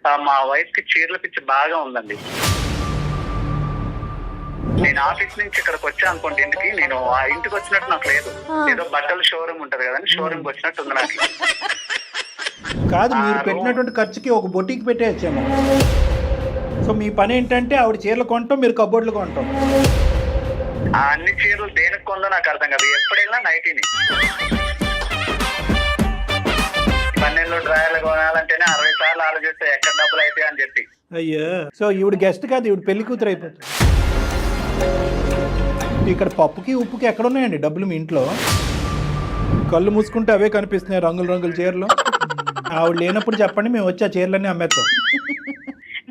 మా వైఫ్ కి చీరల పిచ్చి బాగా ఉందండి. నేను ఆఫీస్ నుంచి ఇక్కడికి వచ్చా అనుకోండి ఇంటికి, నేను ఆ ఇంటికి వచ్చినట్టు నాకు లేదు. ఏదో బట్టల షోరూమ్ ఉంటది కదండి, షోరూమ్ కి వచ్చినట్టు ఉంది నాకు. కాదు, మీరు పెట్టినటువంటి ఖర్చుకి ఒక బొటికి పెట్టేయచ్చేమో. సో మీ పని ఏంటంటే ఆవిడ చీరలు కొంటాం, మీరు కబోర్డులు కొంటాం. ఆ అన్ని చీరలు దేనికి కొందో నాకు అర్థం కాదు. ఎప్పుడైనా నైటీని 12 డ్రాయర్లు కొనాలంటేనే 60 సార్లు ఆలోచిస్తే ఎక్కడ డబ్బులు అయితే అని చెప్పి. అయ్యో, సో ఈవిడ గెస్ట్ కాదు, ఈవిడ పెళ్లి కూతురు అయిపోతుంది. ఇక్కడ పప్పుకి ఉప్పుకి ఎక్కడ ఉన్నాయండి డబ్బులు మీ ఇంట్లో? కళ్ళు మూసుకుంటే అవే కనిపిస్తున్నాయి, రంగుల రంగుల చీరలు. ఆవిడ లేనప్పుడు చెప్పండి, మేము వచ్చి ఆ చీరలన్నీ అమ్మేస్తాం.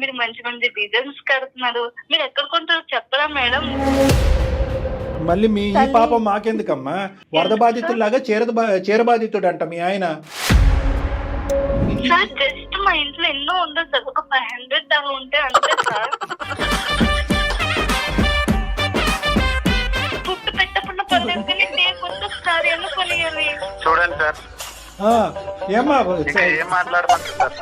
మీరు మంచి మంచి డిజైన్స్ కడుతున్నారు, మీరు ఎక్కడ కొంటారు చెప్పరా మేడం? మళ్ళీ మీ ఈ పాపం మాకెందుకమ్మా? వరద బాధితుల్లాగా చీర బాధితుడు అంట మీ ఆయన. సార్ జస్ట్ మా ఇంట్లో ఎన్నో ఉండదు సార్, ఒక 500 దాకా ఉంటే అంతే సార్. ఫుడ్ పెట్టకుండా పర్లేదు సార్, ఎందుకు కొనియాలి? చూడండి సార్, ఏమ్మా ఏం మాట్లాడమంటారు సార్?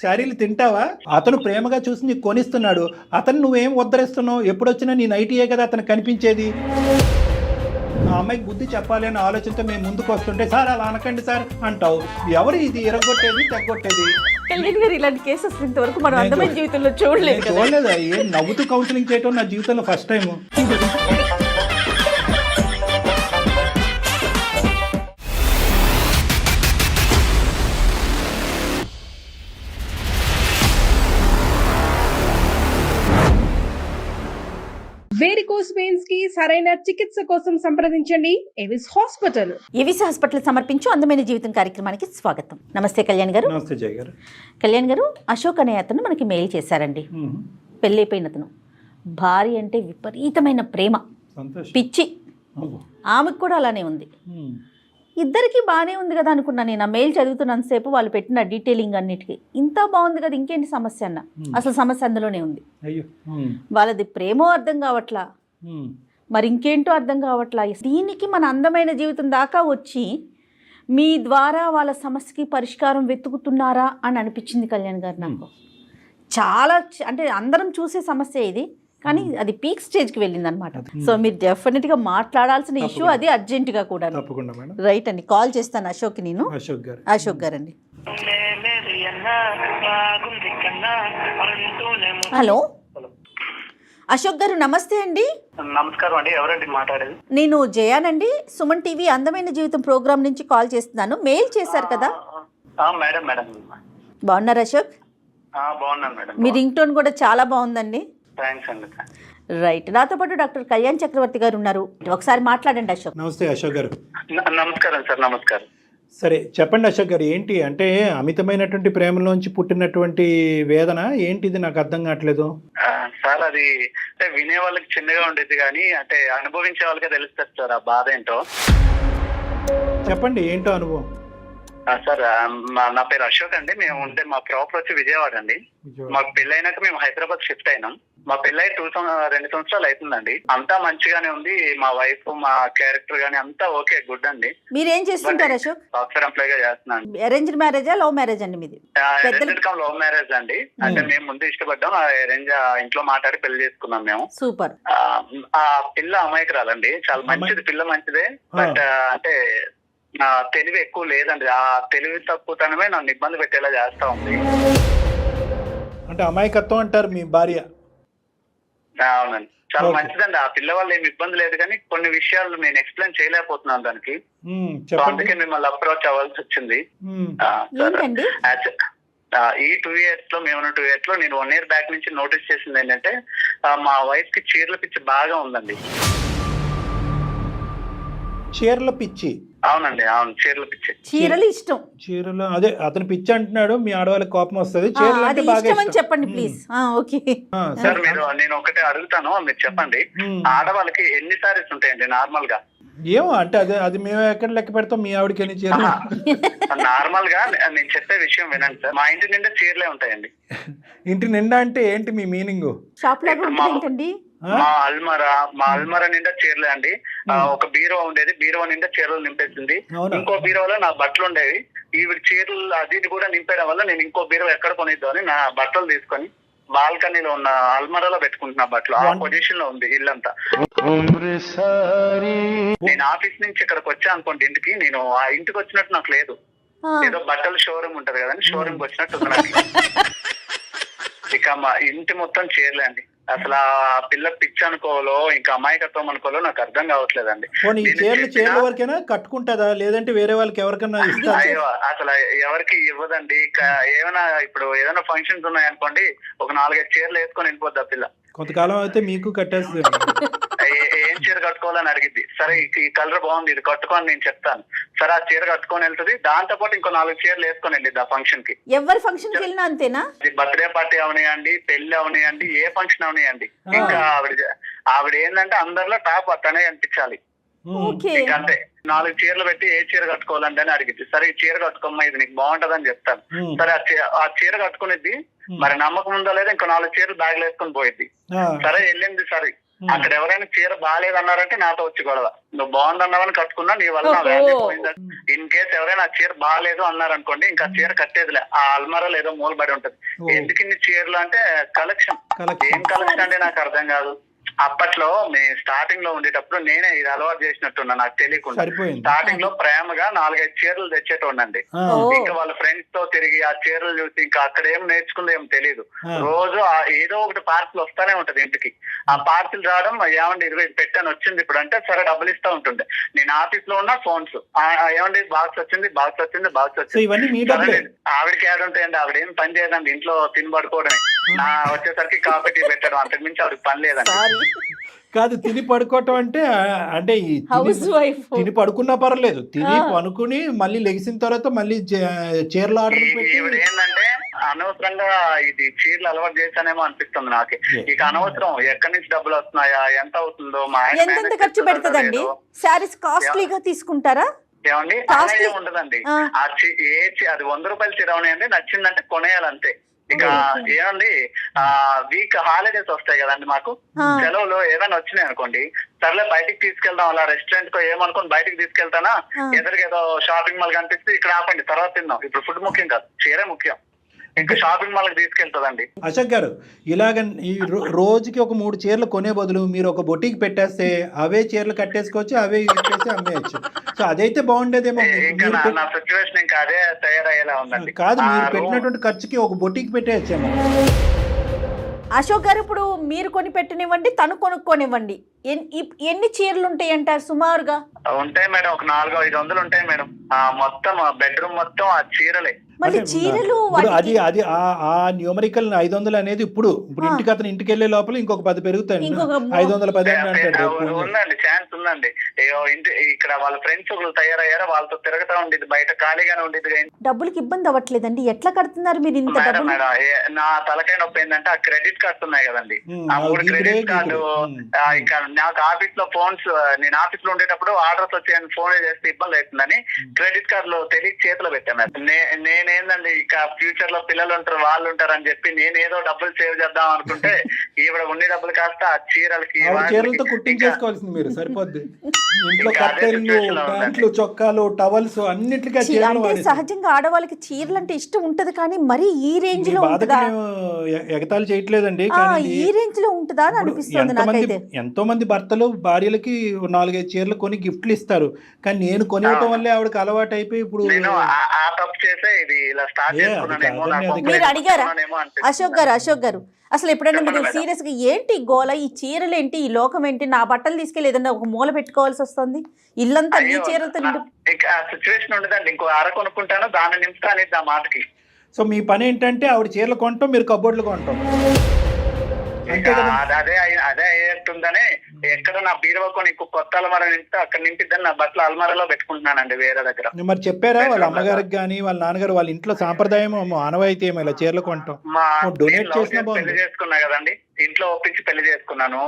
శారీలు తింటావా? అతను ప్రేమగా చూసి నీకు కొనిస్తున్నాడు, అతను నువ్వేం ఉద్ధరిస్తున్నావు? ఎప్పుడొచ్చినా నీ నైటీయే కదా అతను కనిపించేది. ఆ అమ్మాయికి బుద్ధి చెప్పాలి అనే ఆలోచనతో మేము ముందుకు వస్తుంటే సార్ అలా అనకండి సార్ అంటావు. ఎవరు ఇది ఎరగొట్టేది తెగొట్టేది? కళ్యాణ్ గారు, ఇలాంటి కేసెస్ ఇంతవరకు మనం అందమైన జీవితంలో చూడలేదు. ఏం నవ్వుతూ కౌన్సిలింగ్ చేయటం నా జీవితంలో ఫస్ట్ టైం. వేరికోస్ వెయిన్స్ కి సరైన చికిత్స కోసం సంప్రదించండి ఎవిస్ హాస్పిటల్. ఎవిస్ హాస్పిటల్ సమర్పించు అందమైన జీవితం కార్యక్రమానికి స్వాగతం. నమస్తే కళ్యాణ్ గారు. నమస్తే జయ గారు. కళ్యాణ్ గారు, అశోక్ అనే అతను మనకి మెయిల్ చేశారండి. పెళ్ళైపోయిన అతను, భార్య అంటే విపరీతమైన ప్రేమ, పిచ్చి. ఆమెకు కూడా అలానే ఉంది. ఇద్దరికి బాగానే ఉంది కదా అనుకున్నా నేను. ఆ మెయిల్ చదువుతున్నంతసేపు వాళ్ళు పెట్టిన డీటెయిలింగ్ అన్నిటికీ ఇంత బాగుంది కదా, ఇంకేంటి సమస్య అన్న. అసలు సమస్య అందులోనే ఉంది. వాళ్ళది ప్రేమో అర్థం కావట్లా, మరి ఇంకేంటో అర్థం కావట్లా. దీనికి మన అందమైన జీవితం దాకా వచ్చి మీ ద్వారా వాళ్ళ సమస్యకి పరిష్కారం వెతుకుతున్నారా అని అనిపించింది కళ్యాణ్ గారు నాకు. చాలా అంటే అందరం చూసే సమస్య ఇది, కానీ అది పీక్ స్టేజ్కి వెళ్ళింది అనమాట. సో మీరు డెఫినెట్గా మాట్లాడాల్సిన ఇష్యూ అది, అర్జెంటుగా కూడా. రైట్ అండి, కాల్ చేస్తాను అశోక్. నేను అశోక్ గారు అండి. హలో అశోక్ గారు, నమస్తే అండి. నమస్కారం అండి, ఎవరండి మాట్లాడేది? నేను జయానండి, సుమన్ టీవీ అందమైన జీవితం ప్రోగ్రామ్ నుంచి కాల్ చేస్తున్నాను. మెయిల్ చేశారు కదా. మేడం మేడం బాగున్నారు అశోక్? బాగున్నాను మేడం. మీ రింగ్ టోన్ కూడా చాలా బాగుందండి. థ్యాంక్స్ అండి. రైట్, నాతో పాటు డాక్టర్ కళ్యాణ్ చక్రవర్తి గారు ఉన్నారు, ఒకసారి మాట్లాడండి అశోక్. నమస్తే అశోక్ గారు. నమస్కారం సార్. నమస్కారం. సరే చెప్పండి అశోక్ గారు, ఏంటి అంటే అమితమైనటువంటి ప్రేమలోంచి పుట్టినటువంటి వేదన ఏంటిది? నాకు అర్థం కావట్లేదు సార్. అది అంటే వినే వాళ్ళకి చిన్నగా ఉండేది, కానీ అంటే అనుభవించే వాళ్ళకే తెలుస్తుంది సార్ ఆ బాధ ఏంటో. చెప్పండి, ఏంటో అనుభవం. సార్, నా పేరు అశోక్ అండి. మేము ఉంటే మా ప్రాపర్ వచ్చి విజయవాడ అండి. మాకు పెళ్ళైనాక మేము హైదరాబాద్ షిఫ్ట్ అయినాం. మా పెళ్ళై 2 సంవత్సరాలు అవుతుందండి. అంతా మంచిగానే ఉంది. మా వైఫ్, మా క్యారెక్టర్ గానీ అంతా ఓకే, గుడ్ అండి. మీరేం చేస్తుంటారు అశోక్? సాఫ్ట్వేర్ ఎంప్లాయ్ గా చేస్తున్నాను. అరేంజ్డ్ మ్యారేజా, లవ్ మ్యారేజ్ అండి మీది? లవ్ మ్యారేజ్ అండి. అంటే మేము ముందు ఇష్టపడ్డాం, అరేంజ్ ఇంట్లో మాట్లాడి పెళ్లి చేసుకున్నాం మేము. సూపర్. ఆ పిల్ల అమాయకురాలండి, చాలా మంచిది, పిల్ల మంచిదే. బట్ అంటే తెలివి ఎక్కువ లేదండి. ఆ తెలివి తక్కువతనమే నన్ను ఇబ్బంది పెట్టేలా చేస్తా ఉంది. అంటే అమాయకత్వం అంటారు మీ భార్య? అవునండి, చాలా మంచిదండి. ఆ పిల్ల వల్ల ఏమి ఇబ్బంది లేదు, కానీ కొన్ని విషయాలు నేను ఎక్స్ప్లెయిన్ చేయలేకపోతున్నాను దానికి. అందుకే మిమ్మల్ని అప్రోచ్ అవ్వాల్సి వచ్చింది. ఈ 2 years లో, మేము 2 years లో నేను 1 year బ్యాక్ నుంచి నోటీస్ చేసింది ఏంటంటే, మా వైఫ్ కి చీరల పిచ్చి బాగా ఉందండి. చీరల పిచ్చి? అవునండి, అవును, చీరల పిచ్చి. చీరలు ఇష్టం. చీరలు అదే అతను పిచ్చి అంటున్నాడు, మీ ఆడవాళ్ళకి కోపం వస్తుంది. చీరలు అంటే బాగా ఇష్టం. చెప్పండి ప్లీజ్. ఓకే సార్, నేను ఒకటే అడుగుతాను, మీరు చెప్పండి. ఆడవాళ్ళకి ఎన్ని సారీస్ ఉంటాయండి నార్మల్ గా? ఏమో అంటే అది మేము ఎక్కడ లెక్క పెడతాం, మీ ఆవిడకి ఎన్ని చీరలు? నార్మల్ గా నేను చెప్పే విషయం వినండి సార్. మా ఇంటి నిండా చీరలే ఉంటాయండి. ఇంటి నిండా అంటే ఏంటి మీ మీనింగ్? షాప్ లాగా ఏంటండి? మా అల్మరా నిండా చీరలే అండి. ఒక బీరో ఉండేది, బీరో నిండా చీరలు నింపేసింది. ఇంకో బీరోలో నా బట్టలు ఉండేవి, ఈవిడ చీరలు అది ఇది కూడా నింపేయడం వల్ల నేను ఇంకో బీరువా ఎక్కడ కొనిద్దామని నా బట్టలు తీసుకొని బాల్కనీలో ఉన్న అల్మరాలో పెట్టుకుంటున్నా బట్టలు. ఆ పొజిషన్ లో ఉంది ఇల్లంతా. నేను ఆఫీస్ నుంచి ఇక్కడికి వచ్చా అనుకోండి ఇంటికి, నేను ఆ ఇంటికి వచ్చినట్టు నాకు లేదు. ఏదో బట్టల షోరూమ్ ఉంటది కదండి, షోరూమ్ కి వచ్చినట్టు ఉంది నాకు. ఇక మా ఇంటి మొత్తం చీరలే అండి. అసలు ఆ పిల్ల పిచ్చి అనుకోవాలో ఇంకా అమాయకత్వం అనుకోవాలో నాకు అర్థం కావట్లేదండి. చీరల వరకైనా కట్టుకుంటుందా లేదంటే వేరే వాళ్ళకి ఎవరికైనా ఇస్తా? అసలు ఎవరికి ఇవ్వదండి. ఏమైనా ఇప్పుడు ఏదైనా ఫంక్షన్స్ ఉన్నాయనుకోండి, ఒక 4-5 చీరలు వేసుకొని వెళ్ళిపోద్ది ఆ పిల్ల. కొంతకాలం అయితే మీకు కట్టేస్తుంది. ఏం చీర కట్టుకోవాలని అడిగిద్ది. సరే ఈ కలర్ బాగుంది, ఇది కట్టుకొని నేను చెప్తాను. సరే ఆ చీర కట్టుకొని వెళ్తుంది. దాంతో పాటు ఇంకో 4 చీరలు వేసుకొని వెళ్ళిద్ది ఆ ఫంక్షన్ కి. ఎవరి ఫంక్షన్ కి వెళ్ళినా అంతేనా? బర్త్డే పార్టీ అవనియండి, పెళ్లి అవనియండి, ఏ ఫంక్షన్ అవనియండి, ఇంకా ఆవిడ ఏంటంటే అందరిలో టాప్ తనే అనిపించాలి. అంటే 4 చీరలు పెట్టి ఏ చీర కట్టుకోవాలంటే అని అడిగింది. సరే ఈ చీర కట్టుకోమ్మా, ఇది నీకు బాగుంటదని చెప్తాను. సరే ఆ చీర కట్టుకునేది. మరి నమ్మకం ఉందో లేదా ఇంకో 4 చీరలు బ్యాగ్ వేసుకొని పోయిద్ది. సరే వెళ్ళింది. సరే అక్కడ ఎవరైనా చీర బాగాలేదన్నారంటే నాతో వచ్చి గొడవ. నువ్వు బాగుందన్నావని కట్టుకున్నా, నీ వల్ల నా వాల్యూ పోయిందా? ఇన్ కేసు ఎవరైనా ఆ చీర బాగాలేదు అన్నారనుకోండి, ఇంకా చీర కట్టేదిలే. ఆ అల్మారాలో ఏదో మూలబడి ఉంటది. ఎందుకు ఇన్ని చీరలు అంటే కలెక్షన్. ఏం కలెక్షన్ అంటే నాకు అర్థం కాదు. అప్పట్లో మేము స్టార్టింగ్ లో ఉండేటప్పుడు నేనే ఇది అలవాటు చేసినట్టున్నా, నాకు తెలియకుండా. స్టార్టింగ్ లో ప్రేమగా 4-5 చీరలు తెచ్చేటోండి. ఇంకా వాళ్ళ ఫ్రెండ్స్ తో తిరిగి ఆ చీరలు చూసి ఇంకా అక్కడ ఏం నేర్చుకుందో ఏం తెలియదు. రోజు ఏదో ఒకటి పార్సిల్ వస్తానే ఉంటది ఇంటికి. ఆ పార్సిల్ రావడం, ఏమండి 20 పెట్టాను వచ్చింది ఇప్పుడు అంటే సరే డబ్బులు ఇస్తా ఉంటుండే. నేను ఆఫీస్ లో ఉన్న ఫోన్స్, ఏమండి బాక్స్ వచ్చింది, బాక్స్ వచ్చింది, బాక్స్ వచ్చింది. ఆవిడకి యాడ్ ఉంటాయండి, ఆవిడ ఏం పని చేయదండి, ఇంట్లో తిని పడుకోవడమే. వచ్చేసరికి కాఫీ టీ పెట్టడం, అంతకు మించి ఆవిడకి పని లేదండి. కాదు, తిని పడుకోవటం అంటే అంటే తిని పడుకున్నా పర్లేదు, తిని పనుకుని మళ్ళీ లెగిసిన తర్వాత మళ్ళీ చీరలు ఆర్డర్ పెట్టి. ఏంటంటే అనవసరంగా ఇది చీరలు అలవాటు చేశానేమో అనిపిస్తుంది నాకు. ఇక అనవసరం ఎక్కడి నుంచి డబ్బులు వస్తున్నాయా, ఎంత అవుతుందో, మా ఎంత ఖర్చు పెడతదండి? శారీస్ కాస్ట్లీగా తీసుకుంటారా? ఏమండి అలాగే ఉండదండి. అది 100 రూపాయల చీర ఉన్నాయండి, నచ్చిందంటే కొనేయాలంతే. ఇక ఏమండి వీక్ హాలిడేస్ వస్తాయి కదండి మాకు, సెలవులు ఏదైనా వచ్చినాయి అనుకోండి, సర్లే బయటికి తీసుకెళ్దాం, అలా రెస్టారెంట్ కో ఏమనుకోని బయటికి తీసుకెళ్తానా, ఎదురుగా ఏదో షాపింగ్ మాల్ కనిపిస్తే ఇక్కడ ఆపండి తర్వాత తిందాం, ఇప్పుడు ఫుడ్ ముఖ్యం కాదు, చీరే ముఖ్యం. ఇంకా షాపింగ్ మాల్ తీసుకెళ్తుందండి. అశోక్ గారు, ఇలాగ ఈ రోజుకి ఒక 3 చీరలు కొనే బదులు మీరు ఒక బొటికి పెట్టేస్తే అవే చీరలు కట్టేసుకోవచ్చు, అవే పెట్టేసి అమ్మేయచ్చు. సో అదైతే బాగుండేదేమో. నా సిచ్యువేషన్ ఇంకా అదే తయారయ్యేలా ఉందండి. కాదు, మీరు పెట్టినటువంటి ఖర్చుకి ఒక బొటికి పెట్టేయచ్చేమో. అశోక్ గారు, ఇప్పుడు మీరు కొని పెట్టనివ్వండి, తను కొనుక్కోనివ్వండి, ఎన్ని చీరలు ఉంటాయి అంటారు సుమారుగా? ఉంటాయి మేడం, ఒక 400-500 ఉంటాయి మేడం. మొత్తం బెడ్రూమ్ మొత్తం ఆ చీరలే. మళ్ళీ చీరలు అది ఆ న్యూమరికల్ 500 అనేది ఇప్పుడు ఇంటికి అతను ఇంటికి వెళ్ళే లోపల ఇంకొక 10 పెరుగుతాయి. 510 ఉందండి, ఛాన్స్ ఉందండి. ఇక్కడ వాళ్ళ ఫ్రెండ్స్ ఒకళ్ళు తయారయ్యారా, వాళ్ళతో తిరగతా ఉండేది, బయట ఖాళీగానే ఉండేది. డబ్బులకు ఇబ్బంది అవ్వట్లేదండి? ఎట్లా కడుతున్నారు మీరు ఇంత డబ్బులు? మేడం నా తలకాయ నొప్పి ఏంటంటే ఆ క్రెడిట్ కార్డ్స్ ఉన్నాయి కదండి, ఆ 3 క్రెడిట్ కార్డు. ఇంకా నాకు ఆఫీస్ లో ఫోన్స్, నేను ఆఫీస్ లో ఉండేటప్పుడు ఆర్డర్స్ వచ్చాయని ఫోన్ చేస్తే ఇబ్బంది అవుతుందని క్రెడిట్ కార్డు లో తెలియ చేతిలో పెట్టాను. నేనేందండి ఇక ఫ్యూచర్ లో పిల్లలు ఉంటారు, వాళ్ళు ఉంటారు అని చెప్పి నేను ఏదో డబ్బులు సేవ్ చేద్దాం అనుకుంటే ఈవిడ ఉండే డబ్బులు కాస్త ఆ చీరలతో కుట్టించేసుకోవాల్సింది మీరు, సరిపోద్ది. ఇంట్లో కట్టెలు, ప్యాంట్లు, చొక్కాలు, టవల్స్ అన్నిటికీ సహజంగా ఆడవాళ్ళకి చీరలు అంటే ఇష్టం ఉంటది, కానీ మరి ఈ రేంజ్ లో ఎగతాళి చేయట్లేదండి, ఈ రేంజ్ లో ఉంటుందా అని అనిపిస్తుంది నాకైతే. ఎంతో మంది భర్తలు భార్యలకి 4-5 చీరలు కొని గిఫ్ట్లు ఇస్తారు, కానీ నేను కొనివ్వటం వల్లే ఆవిడకి అలవాటు అయిపోయి ఇప్పుడు మీరు అడిగారా అశోక్ గారు? అసలు ఎప్పుడైనా మీరు సీరియస్ గా ఏంటి గోల, ఈ చీరలు ఏంటి, ఈ లోకం ఏంటి, నా బట్టలు తీసుకెళ్ళి ఏదన్నా ఒక మూల పెట్టుకోవాల్సి వస్తుంది, ఇల్లంతా నీ చీరలతో సిచ్యువేషన్ ఉండదండి. ఇంకో అర కొనుక్కుంటాను, దాన్ని నింపుతాను ఆ మాటకి. సో మీ పని ఏంటంటే ఆవిడ చీరలు కొనటం, మీరు కబోర్డులు కొనటం. అదే అయ్యేట్టుందని ఎక్కడ నా బీరువా కొని కొత్త అల్మారా నింపితే అక్కడ నింపిద్దని నా బట్టలు అల్మారాలో పెట్టుకుంటున్నానండి వేరే దగ్గర. మరి చెప్పారా వాళ్ళ అమ్మగారికి కానీ వాళ్ళ నాన్నగారు, వాళ్ళ ఇంట్లో సాంప్రదాయం ఆనవాయితీ ఏమో ఇలా చీరలు కొనటం? డొనేట్ చేసిన పెళ్లి చేసుకున్నా కదండి, ఇంట్లో ఒప్పించి పెళ్లి చేసుకున్నాను.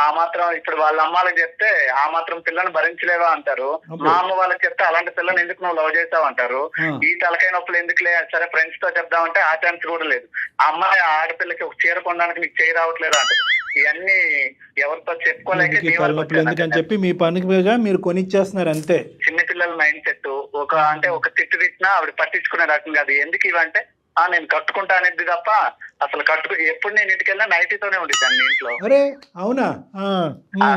ఆ మాత్రం ఇప్పుడు వాళ్ళ అమ్మాలకు చెప్తే ఆ మాత్రం పిల్లని భరించలేవా అంటారు, మా అమ్మ వాళ్ళకి చెప్తే అలాంటి పిల్లని ఎందుకు నువ్వు లవ్ చేసావు అంటారు. ఈ తలకాయ నొప్పులు ఎందుకులే, సరే ఫ్రెండ్స్ తో చెప్దామంటే ఆ ఛాన్స్ కూడా లేదు. అమ్మాయి ఆడపిల్లకి ఒక చీర కొనడానికి నీకు చేయి రావట్లేదు అంటారు. ఇవన్నీ ఎవరితో చెప్పుకోలేక ఎందుకని చెప్పి మీ పనికి మీరు కొనిచ్చేస్తున్నారు అంతే. చిన్నపిల్లల మైండ్ సెట్ ఒక తిట్టు తిట్టినా ఆవిడ పట్టించుకునే రకం కాదు. ఎందుకు ఇవంటే నేను కట్టుకుంటా అనేది తప్ప అసలు ఎప్పుడు నేను ఇంటికి వెళ్ళినా నైటీతోనే ఉండిద్దాన్ని ఇంట్లో. అరే అవునా? ఆ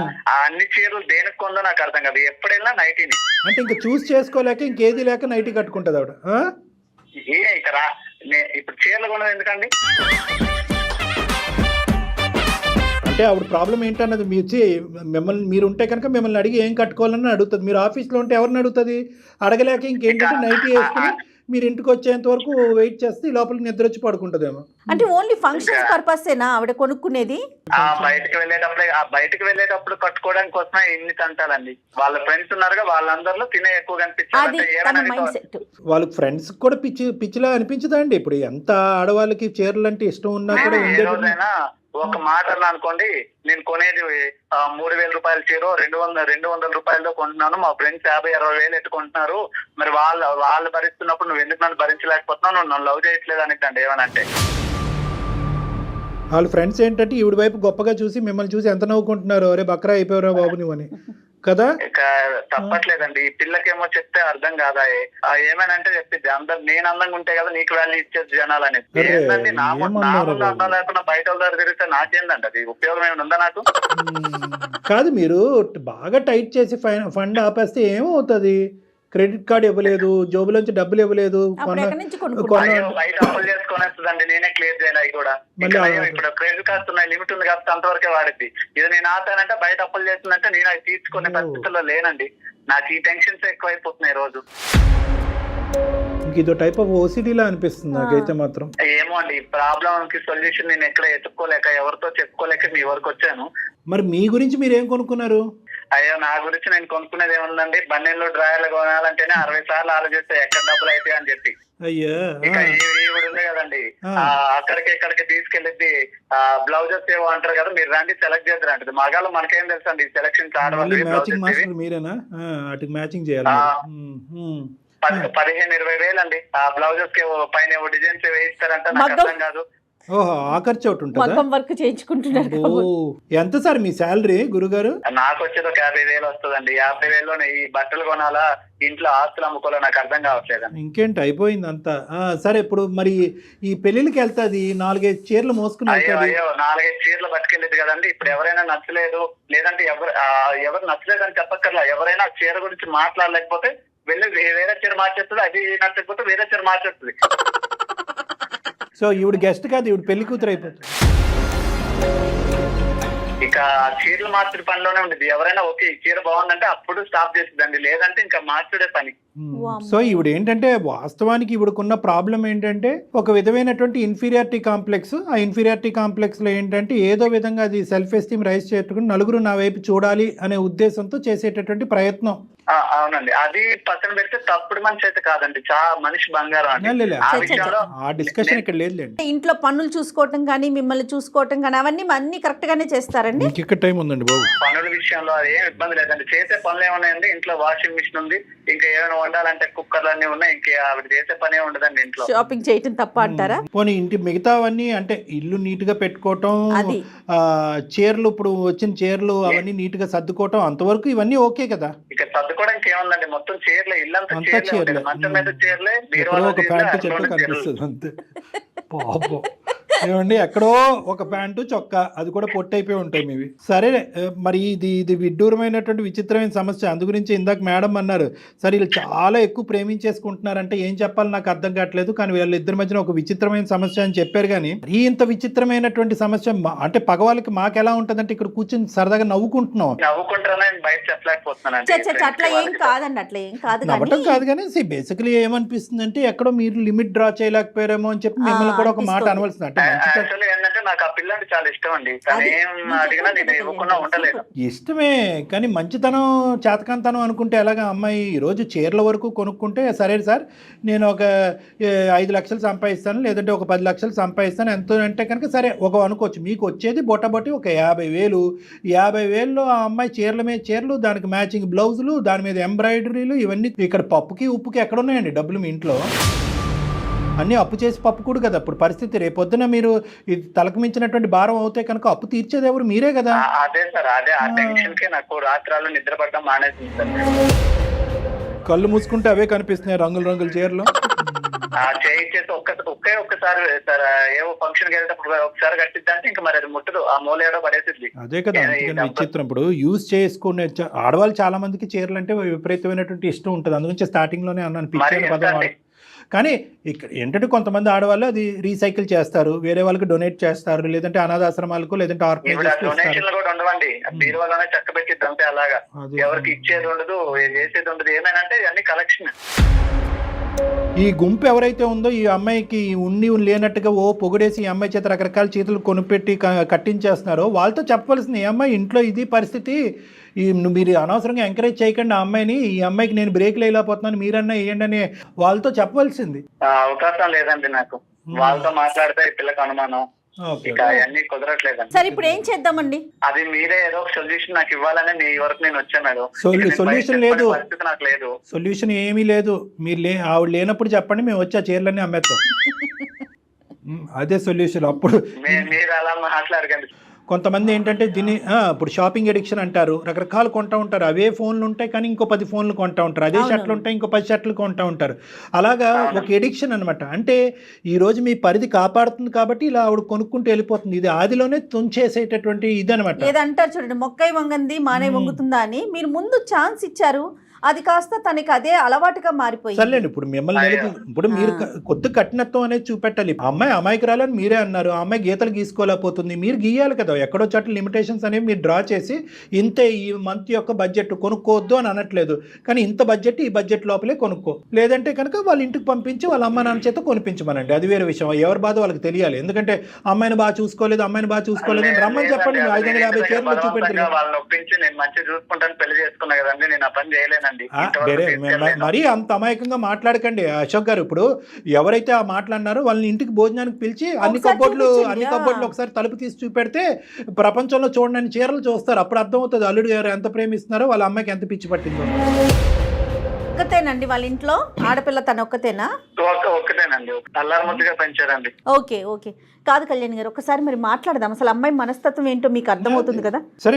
అన్ని చీరలు దేనికి కొందో నాకు అర్థం కాదు, ఎప్పుడు వెళ్ళినా నైటీని. అంటే ఇంకా చూస్ చేసుకోలేక ఇంకేది లేక నైటీ కట్టుకుంటది ఆవిడ. ఇక్కడ ఇప్పుడు చీరలు కొన్నది ఎందుకండి? అంటే ఆవిడ ప్రాబ్లం ఏంటన్నది మీరు ఉంటే కనుక మిమ్మల్ని అడిగి ఏం కట్టుకోవాలని అడుగుతుంది. మీరు ఆఫీస్లో ఉంటే ఎవరిని అడుగుతుంది? అడగలేక ఇంకేంటంటే నైటీ వేసుకుని మీరు ఇంటికి వచ్చేంత వరకు వెయిట్ చేస్తే ఈ లోపలికి నిద్ర వచ్చి పడుకుంటుందేమో. అంటే ఓన్లీ ఫంక్షన్స్ పర్పసేనా ఆవిడ కొనుక్కునేది? బయటకు వెళ్ళేటప్పుడు కట్టుకోవడానికి కోసమే ఇన్ని తంటాలండి. వాళ్ళ ఫ్రెండ్స్ ఉన్నారుగా, వాళ్ళందరిలో తినే ఎక్కువ అది తన మైండ్ సెట్. వాళ్ళకి ఫ్రెండ్స్ కూడా పిచ్చిలా అనిపించదా అండి? ఇప్పుడు ఎంత ఆడవాళ్ళకి చీరలు అంటే ఇష్టం ఉన్నా కూడా ఏదైనా ఒక మాట అనుకోండి, నేను కొనేది 3,000 రూపాయల చీర 200 రూపాయలతో కొంటున్నాను, మా ఫ్రెండ్స్ 50-60 ఎట్టుకుంటున్నారు, మరి వాళ్ళు భరిస్తున్నప్పుడు నువ్వు ఎందుకు నన్ను భరించలేకపోతున్నావు, నువ్వు నన్ను లవ్ చేయట్లేదు అనిద్దండి ఏమనంటే. వాళ్ళ ఫ్రెండ్స్ ఏంటంటే ఈవిడ వైపు గొప్పగా చూసి మిమ్మల్ని చూసి ఎంత నవ్వుకుంటున్నారు, అరే బక్రా అయిపోయారా బాబు నువ్వు అని కదా. ఇక తప్పట్లేదండి, ఈ పిల్లకేమో చెప్తే అర్థం కాదా, ఏమేనంటే చెప్పిద్ది అందరు నేను అందంగా ఉంటే కదా నీకు వాల్యూ ఇచ్చేది జనాలు అనేది. ఏంటండి నా ముందు అందం లేకుండా బయట వాళ్ళ దగ్గర తిరిగితే నాకేందండి అది ఉపయోగం ఏమైనా ఉందా నాకు? కాదు, మీరు బాగా టైట్ చేసి ఫండ్ ఆపేస్తే ఏమవుతుంది? క్రెడిట్ కార్డు ఇవ్వలేదు, జోబులోంచి డబ్బులు ఇవ్వలేదు, బయట అప్పులు చేసుకునేస్తుందండి, నేనే క్లియర్ చేయాలి. అవి కూడా ఇప్పుడు క్రెడిట్ కార్డ్స్ ఉన్నాయి, లిమిట్ ఉంది కాబట్టి అంతవరకే వాడిద్ది. ఇది నేను ఆపానంటే బయట అప్పులు చేస్తుందంటే నేను అవి తీసుకునే పరిస్థితుల్లో లేనండి. నాకు ఈ టెన్షన్స్ ఎక్కువైపోతున్నాయి రోజు. ఇదో టైప్ ఆఫ్ ఓసిడీలా అనిపిస్తుంది నాకైతే మాత్రం. ఏమో అండి, ఈ ప్రాబ్లం కి సొల్యూషన్ నేను ఎక్కడ ఎత్తుక్కోలేక ఎవరితో చెప్పుకోలేక మీ వరకు వచ్చాను. మరి మీ గురించి మీరు ఏం కొనుక్కున్నారు? అయ్యో నా గురించి నేను కొనుక్కునేది ఏముందండి, బన్నెల్లో డ్రాయర్లు కొనాలంటేనే 60 సార్లు ఆలోచిస్తే ఎక్కడ డబ్బులు అయితే అని చెప్పి. అయ్యా ఇక ఈవిడ ఉంది కదండి, అక్కడికి ఇక్కడికి తీసుకెళ్ళిద్ది. బ్లౌజెస్ ఏవో అంటారు కదా, మీరు రండి సెలెక్ట్ చేద్దరు అంటది. మగాళ్ళు మనకేం తెలుసు అండి సెలక్షన్ మీరేనా మ్యాచింగ్ చేయాలి? 15-20 వేలు అండి ఆ బ్లౌజెస్ కి పైన డిజైన్స్ వేయిస్తారంట, నాకు అర్థం కాదు. ఓహో, ఆ ఖర్చు ఒకటి ఉంటుంది. వర్క్ చేయించుకుంటున్నారు. ఎంత సార్ మీ శాలరీ గురుగారు? నాకు వచ్చేది ఒక 50,000 వస్తుందండి. 50,000లో ఈ బట్టలు కొనాలా, ఇంట్లో ఆస్తులు అమ్ముకోవాలా, నాకు అర్థం కావట్లేదు. ఇంకేంటి, అయిపోయింది అంతా. సరే, ఇప్పుడు మరి ఈ పెళ్లికి వెళ్తాది 4-5 చీరలు మోసుకుని. అయ్యో 4-5 చీరలు పట్టుకెళ్ళేది కదండి. ఇప్పుడు ఎవరైనా నచ్చలేదు, లేదంటే ఎవరు నచ్చలేదు అని చెప్పక్కర్లా, ఎవరైనా చీర గురించి మాట్లాడలేకపోతే వెళ్ళి వేరే చీర మార్చేస్తుంది, అది నచ్చకపోతే వేరే చీర మార్చేస్తుంది. సో ఈవిడ గెస్ట్ కాదు, ఈవిడ పెళ్లి కూతురు అయిపోతుంది. ఇక చీరలు మార్చుడు పనిలోనే ఉండేది. ఎవరైనా ఓకే ఈ చీర బాగుందంటే అప్పుడు స్టాప్ చేస్తుందండి, లేదంటే ఇంకా మార్చుడే పని. సో ఈవిడ ఏంటంటే వాస్తవానికి ఈవిడకున్న ప్రాబ్లం ఏంటంటే ఒక విధమైనటువంటి ఇన్ఫీరియారిటీ కాంప్లెక్స్. ఆ ఇన్ఫీరియారిటీ కాంప్లెక్స్ లో ఏంటంటే ఏదో విధంగా అది సెల్ఫ్ ఎస్టీమ్ రైజ్ చేసుకుని నలుగురు నా వైపు చూడాలి అనే ఉద్దేశంతో చేసేటటువంటి ప్రయత్నం. అవునండి, అది పక్కన పెడితే తప్పుడు మనిషి అయితే కాదండి, చాలా మనిషి బంగారం అండి. ఆ డిస్కషన్ ఇక్కడ లేదులేండి. ఇంట్లో పనులు చూసుకోవటం కానీ మిమ్మల్ని చూసుకోవటం కానీ అవన్నీ కరెక్ట్ గానే చేస్తారండి. ఇంకెక్కడ టైం ఉందండి బాబు? పనుల విషయంలో అది ఏం ఇబ్బంది లేదండి. చేసే పనులు ఏమున్నాయండి, ఇంట్లో వాషింగ్ మిషన్ ఉంది, ఇంకా ఏమైనా వండాలంటే కుక్కర్లు అన్ని ఉన్నాయి, ఇంకా ఆవిడ చేసే పనే ఉండదండి ఇంట్లో. షాపింగ్ చేయటం తప్ప అంటారా? పోనీ ఇంటి మిగతావన్నీ అంటే ఇల్లు నీట్ గా పెట్టుకోవటం, చీరలు ఇప్పుడు వచ్చిన చీరలు అవన్నీ నీట్ గా సర్దుకోవటం, అంతవరకు ఇవన్నీ ఓకే కదా? ఇక సర్దుకోవడానికి ఏముందండి, మొత్తం చీరలే, ఇల్లంతా చీరలే, మంచం మీద చీరలే, ఒక ప్యాంటు చెట్టు కనిపిస్తుంది అంతే. పాపం ఏమండి, ఎక్కడో ఒక ప్యాంటు చొక్కా, అది కూడా పొట్టయిపోయి ఉంటాయి మీవి. సరే, మరి ఇది విడ్డూరమైనటువంటి విచిత్రమైన సమస్య. అందు గురించి ఇందాక మేడం అన్నారు, సరే వీళ్ళు చాలా ఎక్కువ ప్రేమించేసుకుంటున్నారంటే ఏం చెప్పాలి నాకు అర్థం కావట్లేదు, కానీ వీళ్ళిద్దరి మధ్యన ఒక విచిత్రమైన సమస్య అని చెప్పారు. కానీ ఇంత విచిత్రమైనటువంటి సమస్య అంటే పగవాళ్ళకి మాకు ఎలా ఉంటుందంటే ఇక్కడ కూర్చొని సరదాగా నవ్వుకుంటున్నాం. అట్లా ఏం కాదండి, అట్లా ఏం కాదు, నవ్వటం కాదు. కానీ బేసికలీ ఏమనిపిస్తుంది అంటే ఎక్కడో మీరు లిమిట్ డ్రా చేయలేకపోయారేమో అని చెప్పి మిమ్మల్ని కూడా ఒక మాట అనవలసింది. అంటే ఏంటంటే నాకు ఆ పిల్లంటే చాలా ఇష్టం అండి, ఏం అడిగినా నేను ఇవ్వకుండా ఉండలేదు. ఇష్టమే, కానీ మంచితనం చేతకంతనం అనుకుంటే ఎలాగా? అమ్మాయి ఈరోజు చీరల వరకు కొనుక్కుంటే సరే సార్ నేను ఒక 5 లక్షలు సంపాదిస్తాను, లేదంటే ఒక 10 లక్షలు సంపాదిస్తాను, ఎంత అంటే కనుక సరే ఒక అనుకోవచ్చు. మీకు వచ్చేది బొట్టబొట్టి ఒక 50,000. 50,000లో ఆ అమ్మాయి చీరల మీద చీరలు, దానికి మ్యాచింగ్ బ్లౌజులు, దాని మీద ఎంబ్రాయిడరీలు, ఇవన్నీ. ఇక్కడ పప్పుకి ఉప్పుకి ఎక్కడ ఉన్నాయండి డబ్బులు మీ ఇంట్లో? అన్నీ అప్పు చేసి పప్పు కూడా కదా ఇప్పుడు పరిస్థితి. రేపొద్దున మీరు ఇది తలకు మించినటువంటి భారం అవుతే కనుక అప్పు తీర్చేది ఎవరు? మీరే కదా. అదే సార్, అదే ఆ టెన్షన్ కి నాకు రాత్రాలు నిద్ర పడడం మానేసింది సార్. కళ్ళు మూసుకుంటే అవే కనిపిస్తున్నాయి రంగుల రంగుల చీరలు. చేయించేసి ఒక్కసారి సార్ ఏవో ఫంక్షన్ కి వెళ్ళేటప్పుడు ఒకసారి కట్టిద్దంటే ఇంకా మరి అది ముట్టదు, ఆ మూల ఏడో పడేసిద్ది. అదే కదా, అందుకని విచిత్రం. ఇప్పుడు యూజ్ చేసుకునే ఆడవాళ్ళు చాలా మందికి చీరలు అంటే విపరీతమైనటువంటి ఇష్టం ఉంటుంది, అందుగురించి స్టార్టింగ్ లోనే అన్నాను పిచ్చి పదం. కానీ ఇక్కడ ఏంటంటే కొంతమంది ఆడవాళ్ళు అది రీసైకిల్ చేస్తారు, వేరే వాళ్ళకి డొనేట్ చేస్తారు, లేదంటే అనాథాశ్రమాలకు లేదంటే డొనేషన్లు కూడా ఉండవండి, బీరువాలోనే చక్క పెట్టిద్ది అంతే. అలాగా ఎవరికి ఇచ్చేది ఉండదు, చేసేది ఉండదు. ఏమైనా అంటే ఇవన్నీ కలెక్షన్. ఈ గుంపు ఎవరైతే ఉందో ఈ అమ్మాయికి ఉండి లేనట్టుగా పొగిడేసి ఈ అమ్మాయి చేత రకరకాల చీతలు కొనిపెట్టి కట్టించేస్తున్నారో వాళ్ళతో చెప్పవలసింది, ఈ అమ్మాయి ఇంట్లో ఇది పరిస్థితి, మీరు అనవసరంగా ఎంకరేజ్ చేయకండి ఆ అమ్మాయిని, ఈ అమ్మాయికి నేను బ్రేక్లు వేయలేకపోతున్నాను మీరన్నా వేయండి అని వాళ్ళతో చెప్పవలసింది. అవకాశం లేదండి నాకు, వాళ్ళతో మాట్లాడితే ఈ పిల్లకి అనుమానం, అవన్నీ కుదరట్లేదండి. సరే ఇప్పుడు ఏం చేద్దామండి? అది మీరే ఏదో ఒక సొల్యూషన్ నాకు ఇవ్వాలని మీ వరకు నేను వచ్చాను. సొల్యూషన్ లేదు, నాకు లేదు సొల్యూషన్ ఏమీ లేదు. మీరు ఆవిడ లేనప్పుడు చెప్పండి, మేము వచ్చి ఆ చీరలన్నీ అమ్మేస్తాం. అదే సొల్యూషన్. అప్పుడు మీరు అలా మాట్లాడకండి. కొంతమంది ఏంటంటే దీన్ని ఇప్పుడు షాపింగ్ ఎడిక్షన్ అంటారు, రకరకాలు కొంటూ ఉంటారు. అవే ఫోన్లు ఉంటాయి కానీ ఇంకో 10 ఫోన్లు కొంటూ ఉంటారు, అదే షర్ట్లు ఉంటాయి ఇంకో 10 షర్ట్లు కొంటూ ఉంటారు. అలాగా ఒక ఎడిక్షన్ అనమాట. అంటే ఈరోజు మీ పరిధి కాపాడుతుంది కాబట్టి ఇలా ఆవిడ కొనుక్కుంటూ వెళ్ళిపోతుంది. ఇది ఆదిలోనే తుంచేసేటటువంటి ఇది అనమాట. ఏదంటారు చూడండి, మొక్కై వంగంది మానే వంగుతుందా అని. మీరు ముందు ఛాన్స్ ఇచ్చారు, అది కాస్త తనకి అదే అలవాటుగా మారిపోయింది. సర్లేండి, ఇప్పుడు మిమ్మల్ని ఇప్పుడు మీరు కొద్ది కఠినత్వం అనేది చూపెట్టాలి. అమ్మాయి అమాయకురాలని మీరే అన్నారు, ఆ అమ్మాయి గీతలు గీసుకోలేకపోతుంది, మీరు గీయాలి కదా. ఎక్కడో చోట లిమిటేషన్స్ అనేవి మీరు డ్రా చేసి ఇంతే ఈ మంత్ యొక్క బడ్జెట్ కొనుక్కోవద్దు అని అనట్లేదు, కానీ ఇంత బడ్జెట్ ఈ బడ్జెట్ లోపలే కొనుక్కో, లేదంటే కనుక వాళ్ళ ఇంటికి పంపించి వాళ్ళ అమ్మ నాన్న చేత కొనిపించమనండి. అది వేరే విషయం, ఎవరి బాధ వాళ్ళకి తెలియాలి. ఎందుకంటే అమ్మాయిని బాగా చూసుకోలేదు అని రమ్మని చెప్పండి. 550 చీరలు చూపెట్టి వాళ్ళని ఒప్పించి నేను మంచిగా చూసుకుంటాను పెళ్లి చేసుకున్నా కదండి, నేను ఆ పని చేయలేను. మరీ అంత అమాయకంగా మాట్లాడకండి అశోక్ గారు. ఇప్పుడు ఎవరైతే ఆ మాట్లాడినారో వాళ్ళని ఇంటికి భోజనానికి పిలిచి అన్ని కబోర్డ్లు ఒకసారి తలుపు తీసి చూపెడితే ప్రపంచంలో చూడని చీరలు చూస్తారు. అప్పుడు అర్థమవుతుంది అల్లుడు గారు ఎంత ప్రేమిస్తున్నారో, వాళ్ళ అమ్మాయికి ఎంత పిచ్చి పట్టిందో. ఒక్కతేనండి వాళ్ళ ఇంట్లో ఆడపిల్ల, తన ఒక్కతేనా? ఒక్కతేనండి, అల్లారముద్దుగా పెంచారండి. Okay okay. కాదు కళ్యాణ్ గారు, ఒకసారి మరి మాట్లాడదాం. అసలు అమ్మాయి మనస్తత్వం ఏంటో మీకు అర్థమవుతుంది కదా. సరే,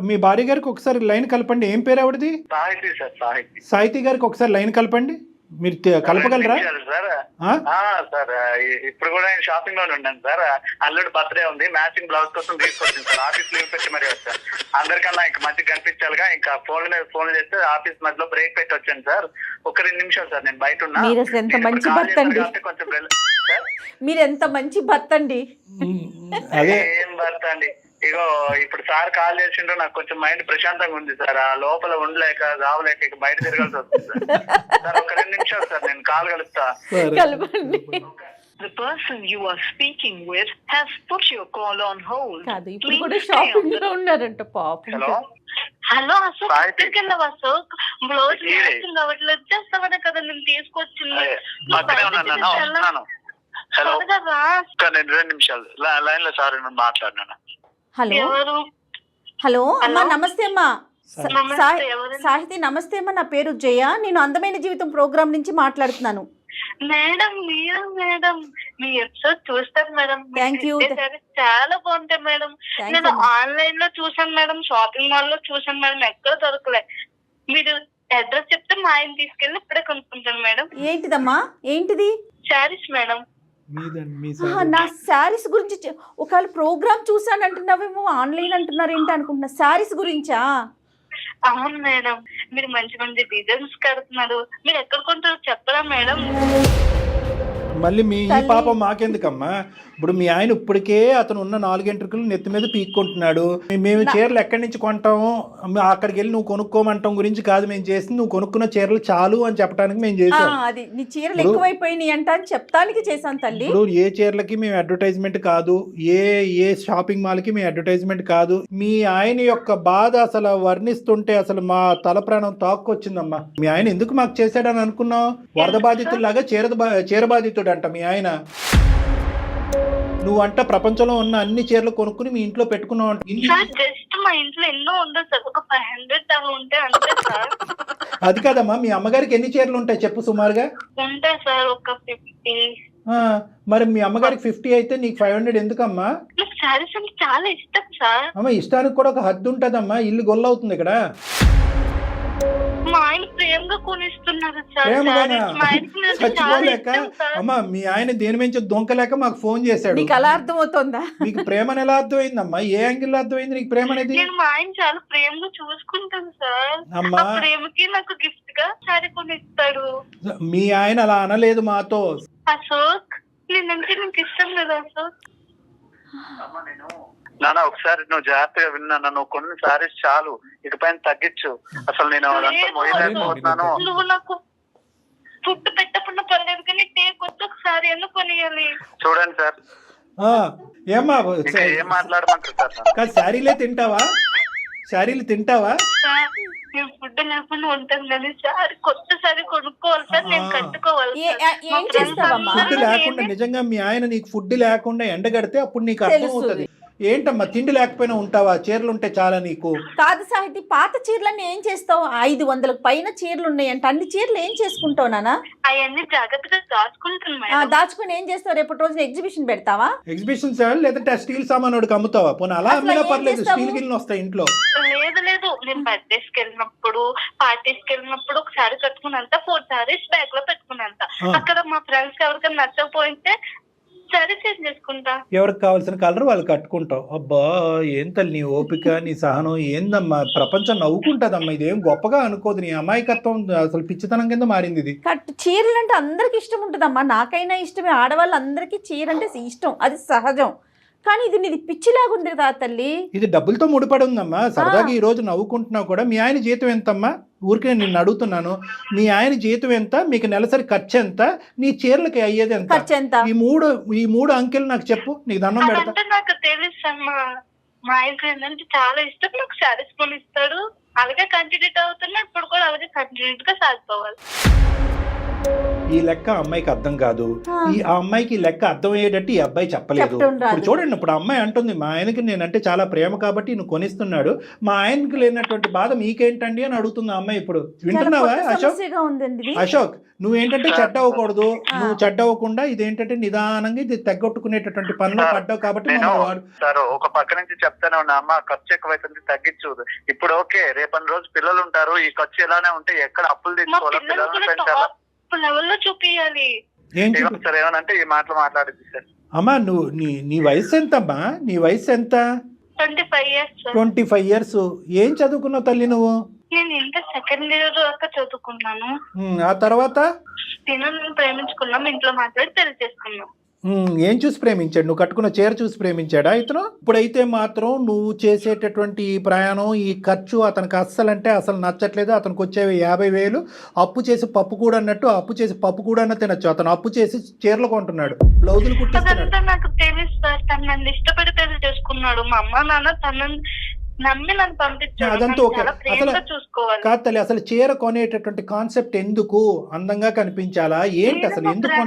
మీ భార్య గారికి ఒకసారి లైన్ కలపండి. ఏం పేరు ఆవిడది? సాహితి గారికి ఒకసారి లైన్ కలపండి. మీరు కలపగలరా? సార్ ఇప్పుడు కూడా నేను షాపింగ్ లోనే ఉన్నాను సార్. అల్లుడు బర్త్డే ఉంది, మ్యాచింగ్ బ్లౌజ్ కోసం తీసుకొచ్చింది సార్. ఆఫీస్ లీవ్ పెట్టి మరీ వచ్చాను. అందరికన్నా ఇంకా మంచిగా కనిపించాలిగా, ఇంకా ఫోన్ చేస్తే ఆఫీస్ మధ్యలో బ్రేక్ పెట్టి వచ్చాను సార్. ఒక 2 నిమిషాలు సార్, నేను బయట ఉన్నా. మీరు ఎంత మంచి భర్త అండి, మీరు ఎంత మంచి భర్త అండి. ఏం భర్త అండి, ఇగో ఇప్పుడు సార్ కాల్ చేసిండ్రు, నాకు కొంచెం మైండ్ ప్రశాంతంగా ఉంది సార్. ఆ లోపల ఉండలేక రావలేక ఇక బయట తిరగాల్సి వస్తుంది సార్. ఒక 2 నిమిషాలు సార్, నేను కాల్ కలుపుతా. కలపండి. The person you are speaking with has put your call on hold. కాదు, ఇప్పుడు కూడా షాపింగ్ లో ఉన్నారంట పాపం. హలో అశోక్, ఎక్కడికి వెళ్ళావు అశోక్? బ్లౌజ్ మ్యాచింగ్ అవ్వట్లేదు, వచ్చేస్తావనే కదా నేను తీసుకొచ్చింది. హలో, 2 నిమిషాలు లైన్ లో సార్ మాట్లాడినాను. హలో అమ్మా, నమస్తే అమ్మా. సాహితి నమస్తే అమ్మా, నా పేరు జయ, నేను అందమైన జీవితం ప్రోగ్రామ్ నుంచి మాట్లాడుతున్నాను. మేడం మీరు మేడం మీ ఎపిసోడ్ చూస్తాను మేడం. Thank you. చాలా బాగుంటాయి మేడం. నేను ఆన్లైన్ లో చూసాను మేడం, షాపింగ్ మాల్ లో చూసాను మేడం, ఎక్కడ దొరకలే. మీరు అడ్రస్ చెప్తే మా ఆయన తీసుకెళ్ళి ఇప్పుడే కొనుక్కుంటాను మేడం. ఏంటిదమ్మా, ఏంటిది? శారీస్ మేడం. నా శారీస్ గురించి ఒకవేళ ప్రోగ్రామ్ చూసాను అంటున్నావేమో, ఆన్లైన్ అంటున్నారు ఏంటి అనుకుంటున్నా. శారీస్ గురించా? అవును మేడం, మీరు మంచి మంచి డిజైన్స్ కడుతున్నారు. మీరు ఎక్కడ కొంటారో చెప్పరా మేడం? మళ్ళీ మీ ఈ పాపం మాకెందుకమ్మా? ఇప్పుడు మీ ఆయన ఇప్పటికే అతను ఉన్న 4 ఎంట్రుకలు నెత్తి మీద పీక్కుంటున్నాడు. మేము చీరలు ఎక్కడి నుంచి కొంటాము, అక్కడికి వెళ్ళి నువ్వు కొనుక్కోమంటాం గురించి కాదు మేము చేసింది, నువ్వు కొనుక్కున్న చీరలు చాలు అని చెప్పడానికి మేము చేసాం. అది నీ చీరలు ఎక్కువైపోయినాయి అంట అని చెప్తానికి చేశాను తల్లి. ఇప్పుడు ఏ చీరలకి మేము అడ్వర్టైజ్మెంట్ కాదు, ఏ షాపింగ్ మాల్ కి మేము అడ్వర్టైజ్మెంట్ కాదు. మీ ఆయన యొక్క బాధ అసలు వర్ణిస్తుంటే అసలు మా తల ప్రాణం తాక్కొచ్చిందమ్మా. మీ ఆయన ఎందుకు మాకు చేశాడని అనుకున్నావు? వరద బాధితుల్లాగా చీర బాధితుడు అంట మీ ఆయన. నువ్వంట ప్రపంచంలో ఉన్న అన్ని చీరలు కొనుక్కుని మీ ఇంట్లో పెట్టుకున్నావు. జస్ట్ మా ఇంట్లో ఎన్నో ఉండదు సార్, ఒక 500 అలా ఉంటాయి అంతే సార్. అది కాదమ్మా, మీ అమ్మగారికి ఎన్ని చీరలు ఉంటాయి చెప్పు సుమారుగా? ఉంటాయి సార్ ఒక 50. మరి మీ అమ్మగారికి 50 అయితే నీకు 500 ఎందుకమ్మా? శారీస్ అంటే చాలా ఇష్టం సార్. అమ్మ ఇష్టానికి కూడా ఒక హద్దు ఉంటదమ్మా, ఇల్లు గొల్లవుతుంది ఇక్కడ. మా ఆయన ప్రేమగా కొనిస్తున్నారు సార్ ప్రేమగానా? sarees. మా ఆయనకి నేను చాలా చచ్చిపోలేక ఇష్టం సార్. అమ్మా మీ ఆయన దేని నుంచి దొంకలేక మాకు ఫోన్ చేశాడు. నీకు అలా అర్థమవుతుందా? నీకు ప్రేమని ఎలా అర్థమైందమ్మా? ఏ యాంగిల్ అర్థమైంది నీకు ప్రేమ అనేది? నేను మా ఆయన చాలా ప్రేమగా చూసుకుంటాను సార్. అమ్మా ఆ ప్రేమకి నాకు గిఫ్ట్ గా సారీ కొనిస్తాడు. మీ ఆయన అలా అనలేదు మాతో. అశోక్ నేనంటే నీకు ఇష్టం లేదా అశోక్? నాన్న ఒకసారి నువ్వు జాగ్రత్తగా విన్నా, నువ్వు కొన్ని సారీస్ చాలు, ఇకపైన తగ్గించు. అసలు నేను అదంతా మోయలేకపోతున్నాను. నువ్వు నాకు ఫుడ్ పెట్టకుండా పర్లేదు కానీ కొత్త ఒకసారి ఎందుకు కొనియాలి? చూడండి సార్, ఆ, ఏమ్మా ఇంకా ఏం మాట్లాడమంటారు సార్? కాదు, శారీలే తింటావా? శారీలు తింటావా? సార్ నేను ఫుడ్ లేకుండా ఉంటాను కానీ సార్ కొత్త సారీ కొనుక్కోవాలి సార్, నేను కట్టుకోవాలి సార్. ఏం చేస్తావమ్మా? ఫుడ్ లేకుండా నిజంగా మీ ఆయన నీకు ఫుడ్ లేకుండా ఎండగడితే అప్పుడు నీకు అర్థం అవుతుంది. ఏంటమ్మా తిండి లేకపోయినా ఉంటావా? చీరలు ఉంటే చాలా నీకు. కాదు సాహితీ, పాత చీరలన్నీ ఏం చేస్తావు? 500 పైన చీరలు ఉన్నాయంట. అన్ని చీరలు ఏం చేసుకుంటావు నాన్న? అవన్నీ జాగ్రత్తగా దాచుకుంటాను మేడం. దాచుకుని ఏం చేస్తావు? రేపటి రోజున ఎగ్జిబిషన్ పెడతావా? ఎగ్జిబిషన్స్ లేదంటే స్టీల్ సామాన్ వాడికి అమ్ముతావా? పోనీ అలా అసలు అమ్మినా ఏం పర్లేదు, చేస్తావు? స్టీల్ గిన్నెలు వస్తాయి ఇంట్లో. లేదు నేను బర్త్డేస్ కి వెళ్ళినప్పుడు, పార్టీస్ కి వెళ్ళినప్పుడు ఒకసారి కట్టుకున్నంత 4 సారీస్ బ్యాగ్ లో పెట్టుకున్నంత. అక్కడ మా ఫ్రెండ్స్ ఎవరికైనా నచ్చకపోతే సరే చేంజ్ చేసుకుంటా. ఎవరికి కావాల్సిన కలర్ వాళ్ళు కట్టుకుంటావు. అబ్బా ఏం తల్లి నీ ఓపిక, నీ సహనం ఏందమ్మా? ప్రపంచం నవ్వుకుంటదమ్మా. ఇదేం గొప్పగా అనుకోదు. నీ అమాయకత్వం అసలు పిచ్చితనం కింద మారింది ఇది. చీరలు అంటే అందరికి ఇష్టం ఉంటుందమ్మా. నాకైనా ఇష్టమే, ఆడవాళ్ళందరికీ చీర అంటే ఇష్టం, అది సహజం. కానీ ఇది నీది పిచ్చిలాగుంది కదా తల్లి. ఇది డబ్బులతో ముడిపడి ఉందమ్మా. సరదాగా ఈ రోజు నవ్వుకుంటున్నావు కూడా. మీ ఆయన జీతం ఎంతమ్మా? ఊరికే నిన్ను అడుగుతున్నాను. మీ ఆయన జీతం ఎంత? మీకు నెలసరి ఖర్చు ఎంత? నీ చీరలకి అయ్యేది ఎంత? ఖర్చు ఎంత? ఈ మూడు అంకెలు నాకు చెప్పు, నీకు దండం పెడతా. అదంటే నాకు తెలుసు అమ్మా. మా ఆయనకు ఏంటంటే చాలా ఇష్టం, నాకు సారీస్ కొనిస్తాడు. అలాగే కంటిన్యూ అవుతున్నా, ఇప్పుడు కూడా అలాగే కంటిన్యూ గా సాగిపోవాలి. ఈ లెక్క అమ్మాయికి అర్థం కాదు. ఈ అమ్మాయికి ఈ లెక్క అర్థం అయ్యేటట్టు ఈ అబ్బాయి చెప్పలేదు. ఇప్పుడు చూడండి, ఇప్పుడు అమ్మాయి అంటుంది మా ఆయనకి నేనంటే చాలా ప్రేమ కాబట్టి నువ్వు కొనిస్తున్నాడు, మా ఆయనకి లేనటువంటి బాధ మీకేంటండి అని అడుగుతుంది ఆ అమ్మాయి. ఇప్పుడు వింటున్నావా అశోక్? అశోక్ నువ్వేంటంటే చెడ్డ అవ్వకూడదు. నువ్వు చెడ్డ అవ్వకుండా ఇదేంటంటే నిదానంగా ఇది తెగొట్టుకునేటటువంటి పనులు పడ్డావు కాబట్టి సార్ ఒక పక్క నుంచి చెప్తానే ఉన్నా, అమ్మ ఖర్చు ఎక్కువైతుంది తగ్గించు. ఇప్పుడు ఓకే, రేపటి రోజు పిల్లలు ఉంటారు, ఈ ఖర్చు ఇలానే ఉంటే ఎక్కడ అప్పులు తీసుకోవాలా? పిల్లల్ని పెంచాలా? లెవెల్లో చూపియాలి. సార్ ఏమనంటే ఈ మాటలు మాట్లాడింది సార్. అమ్మా నువ్వు నీ వయసు ఎంతమ్మా? నీ వయసు ఎంత? 25 years సార్. 25 years. ఏం చదువుకున్నావు తల్లి నువ్వు? నేను ఇంకా సెకండ్ ఇయర్ దాకా చదువుకున్నాను. ఆ తర్వాత నేను ప్రేమించుకున్నాం, ఇంట్లో మాట్లాడి పెళ్లి చేసుకున్నాం. ఏం చూసి ప్రేమించాడు? నువ్వు కట్టుకున్న చీర చూసి ప్రేమించాడా ఇతను? ఇప్పుడైతే మాత్రం నువ్వు చేసేటటువంటి ఈ ప్రయాణం, ఈ ఖర్చు అతనికి అస్సలంటే అసలు నచ్చట్లేదు. అతనికి వచ్చేవి 50,000 అప్పు చేసి పప్పు కూడా అన్నట్టు, అప్పు చేసి పప్పు కూడా అన్న తినచ్చు. అతను అప్పు చేసి చీరలు కొంటున్నాడు, బ్లౌజులు కుట్టిస్తున్నాడు. అదంతా నాకు తెలుసు సార్. తను నన్ను ఇష్టపడి పెళ్లి చేసుకున్నాడు. మా అమ్మ నాన్న తనని నమ్మి నన్ను పంపించాడు. అదంతా ఓకే. అసలు చూసుకోవాలి కాదు తల్లి, అసలు చీర కొనేటటువంటి కాన్సెప్ట్ ఎందుకు? అందంగా కనిపించాలా ఏంటి? అసలు ఎందుకు?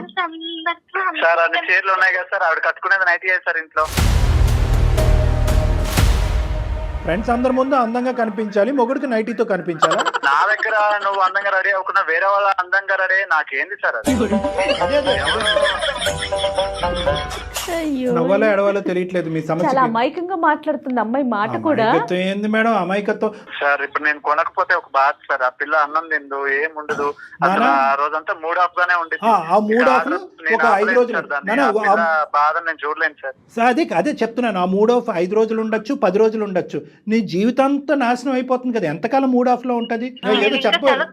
సార్ అన్ని చీరలు ఉన్నాయి కదా సార్, ఆవిడ కట్టుకునేది నైట్ సార్ ఇంట్లో. ఫ్రెండ్స్ అందరి ముందు అందంగా కనిపించాలి, మొగుడికి నైటీతో కనిపించాలా? నా దగ్గర నువ్వు అందంగా రెడీ అవ్వకుండా వేరే వాళ్ళ అందంగా రెడీ నాకేంది సార్ అది? నవ్వాలో ఎడవాలో తెలియట్లేదు మీ సమస్య. చాలా అమాయకంగా మాట్లాడుతుంది అమ్మాయి మాట కూడా. ఏంది మేడం అమాయకత్వం? సార్ ఇప్పుడు నేను కొనకపోతే ఒక బాధ సార్. ఆ పిల్ల అన్నం తిందు, ఏముండదు, అసలు ఆ రోజంతా మూడ్ ఆఫ్ గానే ఉండేది. ఆ మూడ్ ఆఫ్ ఒక 5 రోజులు బాధ నేను చూడలేను సార్. అదే చెప్తున్నాను. ఆ మూడ్ ఆఫ్ 5 రోజులు ఉండొచ్చు, 10 రోజులు ఉండొచ్చు. నీ జీవితంతో నాశనం అయిపోతుంది కదా. ఎంతకాలం మూడ్ ఆఫ్ లో ఉంటది? ఏదో చెప్పాలి.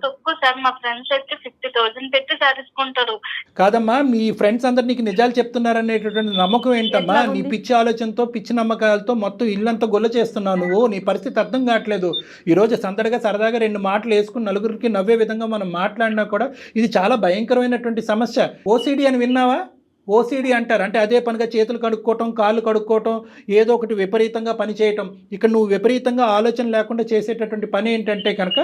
మా ఫ్రెండ్స్ అయితే 50,000 పెట్టి సాధించుకుంటారు. కాదమ్మా, మీ ఫ్రెండ్స్ అందరు నీకు నిజాలు చెప్తున్నారనేటటువంటి నమ్మకం ఏంటమ్మా? నీ పిచ్చి ఆలోచనతో, పిచ్చి నమ్మకాలతో మొత్తం ఇల్లంతా గొల్ల చేస్తున్నావు నువ్వు. నీ పరిస్థితి అర్థం కావట్లేదు. ఈరోజు సందడిగా సరదాగా 2 మాటలు వేసుకుని నలుగురికి నవ్వే విధంగా మనం మాట్లాడినా కూడా ఇది చాలా భయంకరమైనటువంటి సమస్య. ఓసిడి అని విన్నావా? ఓసిడి అంటారు. అంటే అదే పనిగా చేతులు కడుక్కోవటం, కాళ్ళు కడుక్కోవటం, ఏదో ఒకటి విపరీతంగా పని చేయటం. ఇక్కడ నువ్వు విపరీతంగా ఆలోచన లేకుండా చేసేటటువంటి పని ఏంటంటే కనుక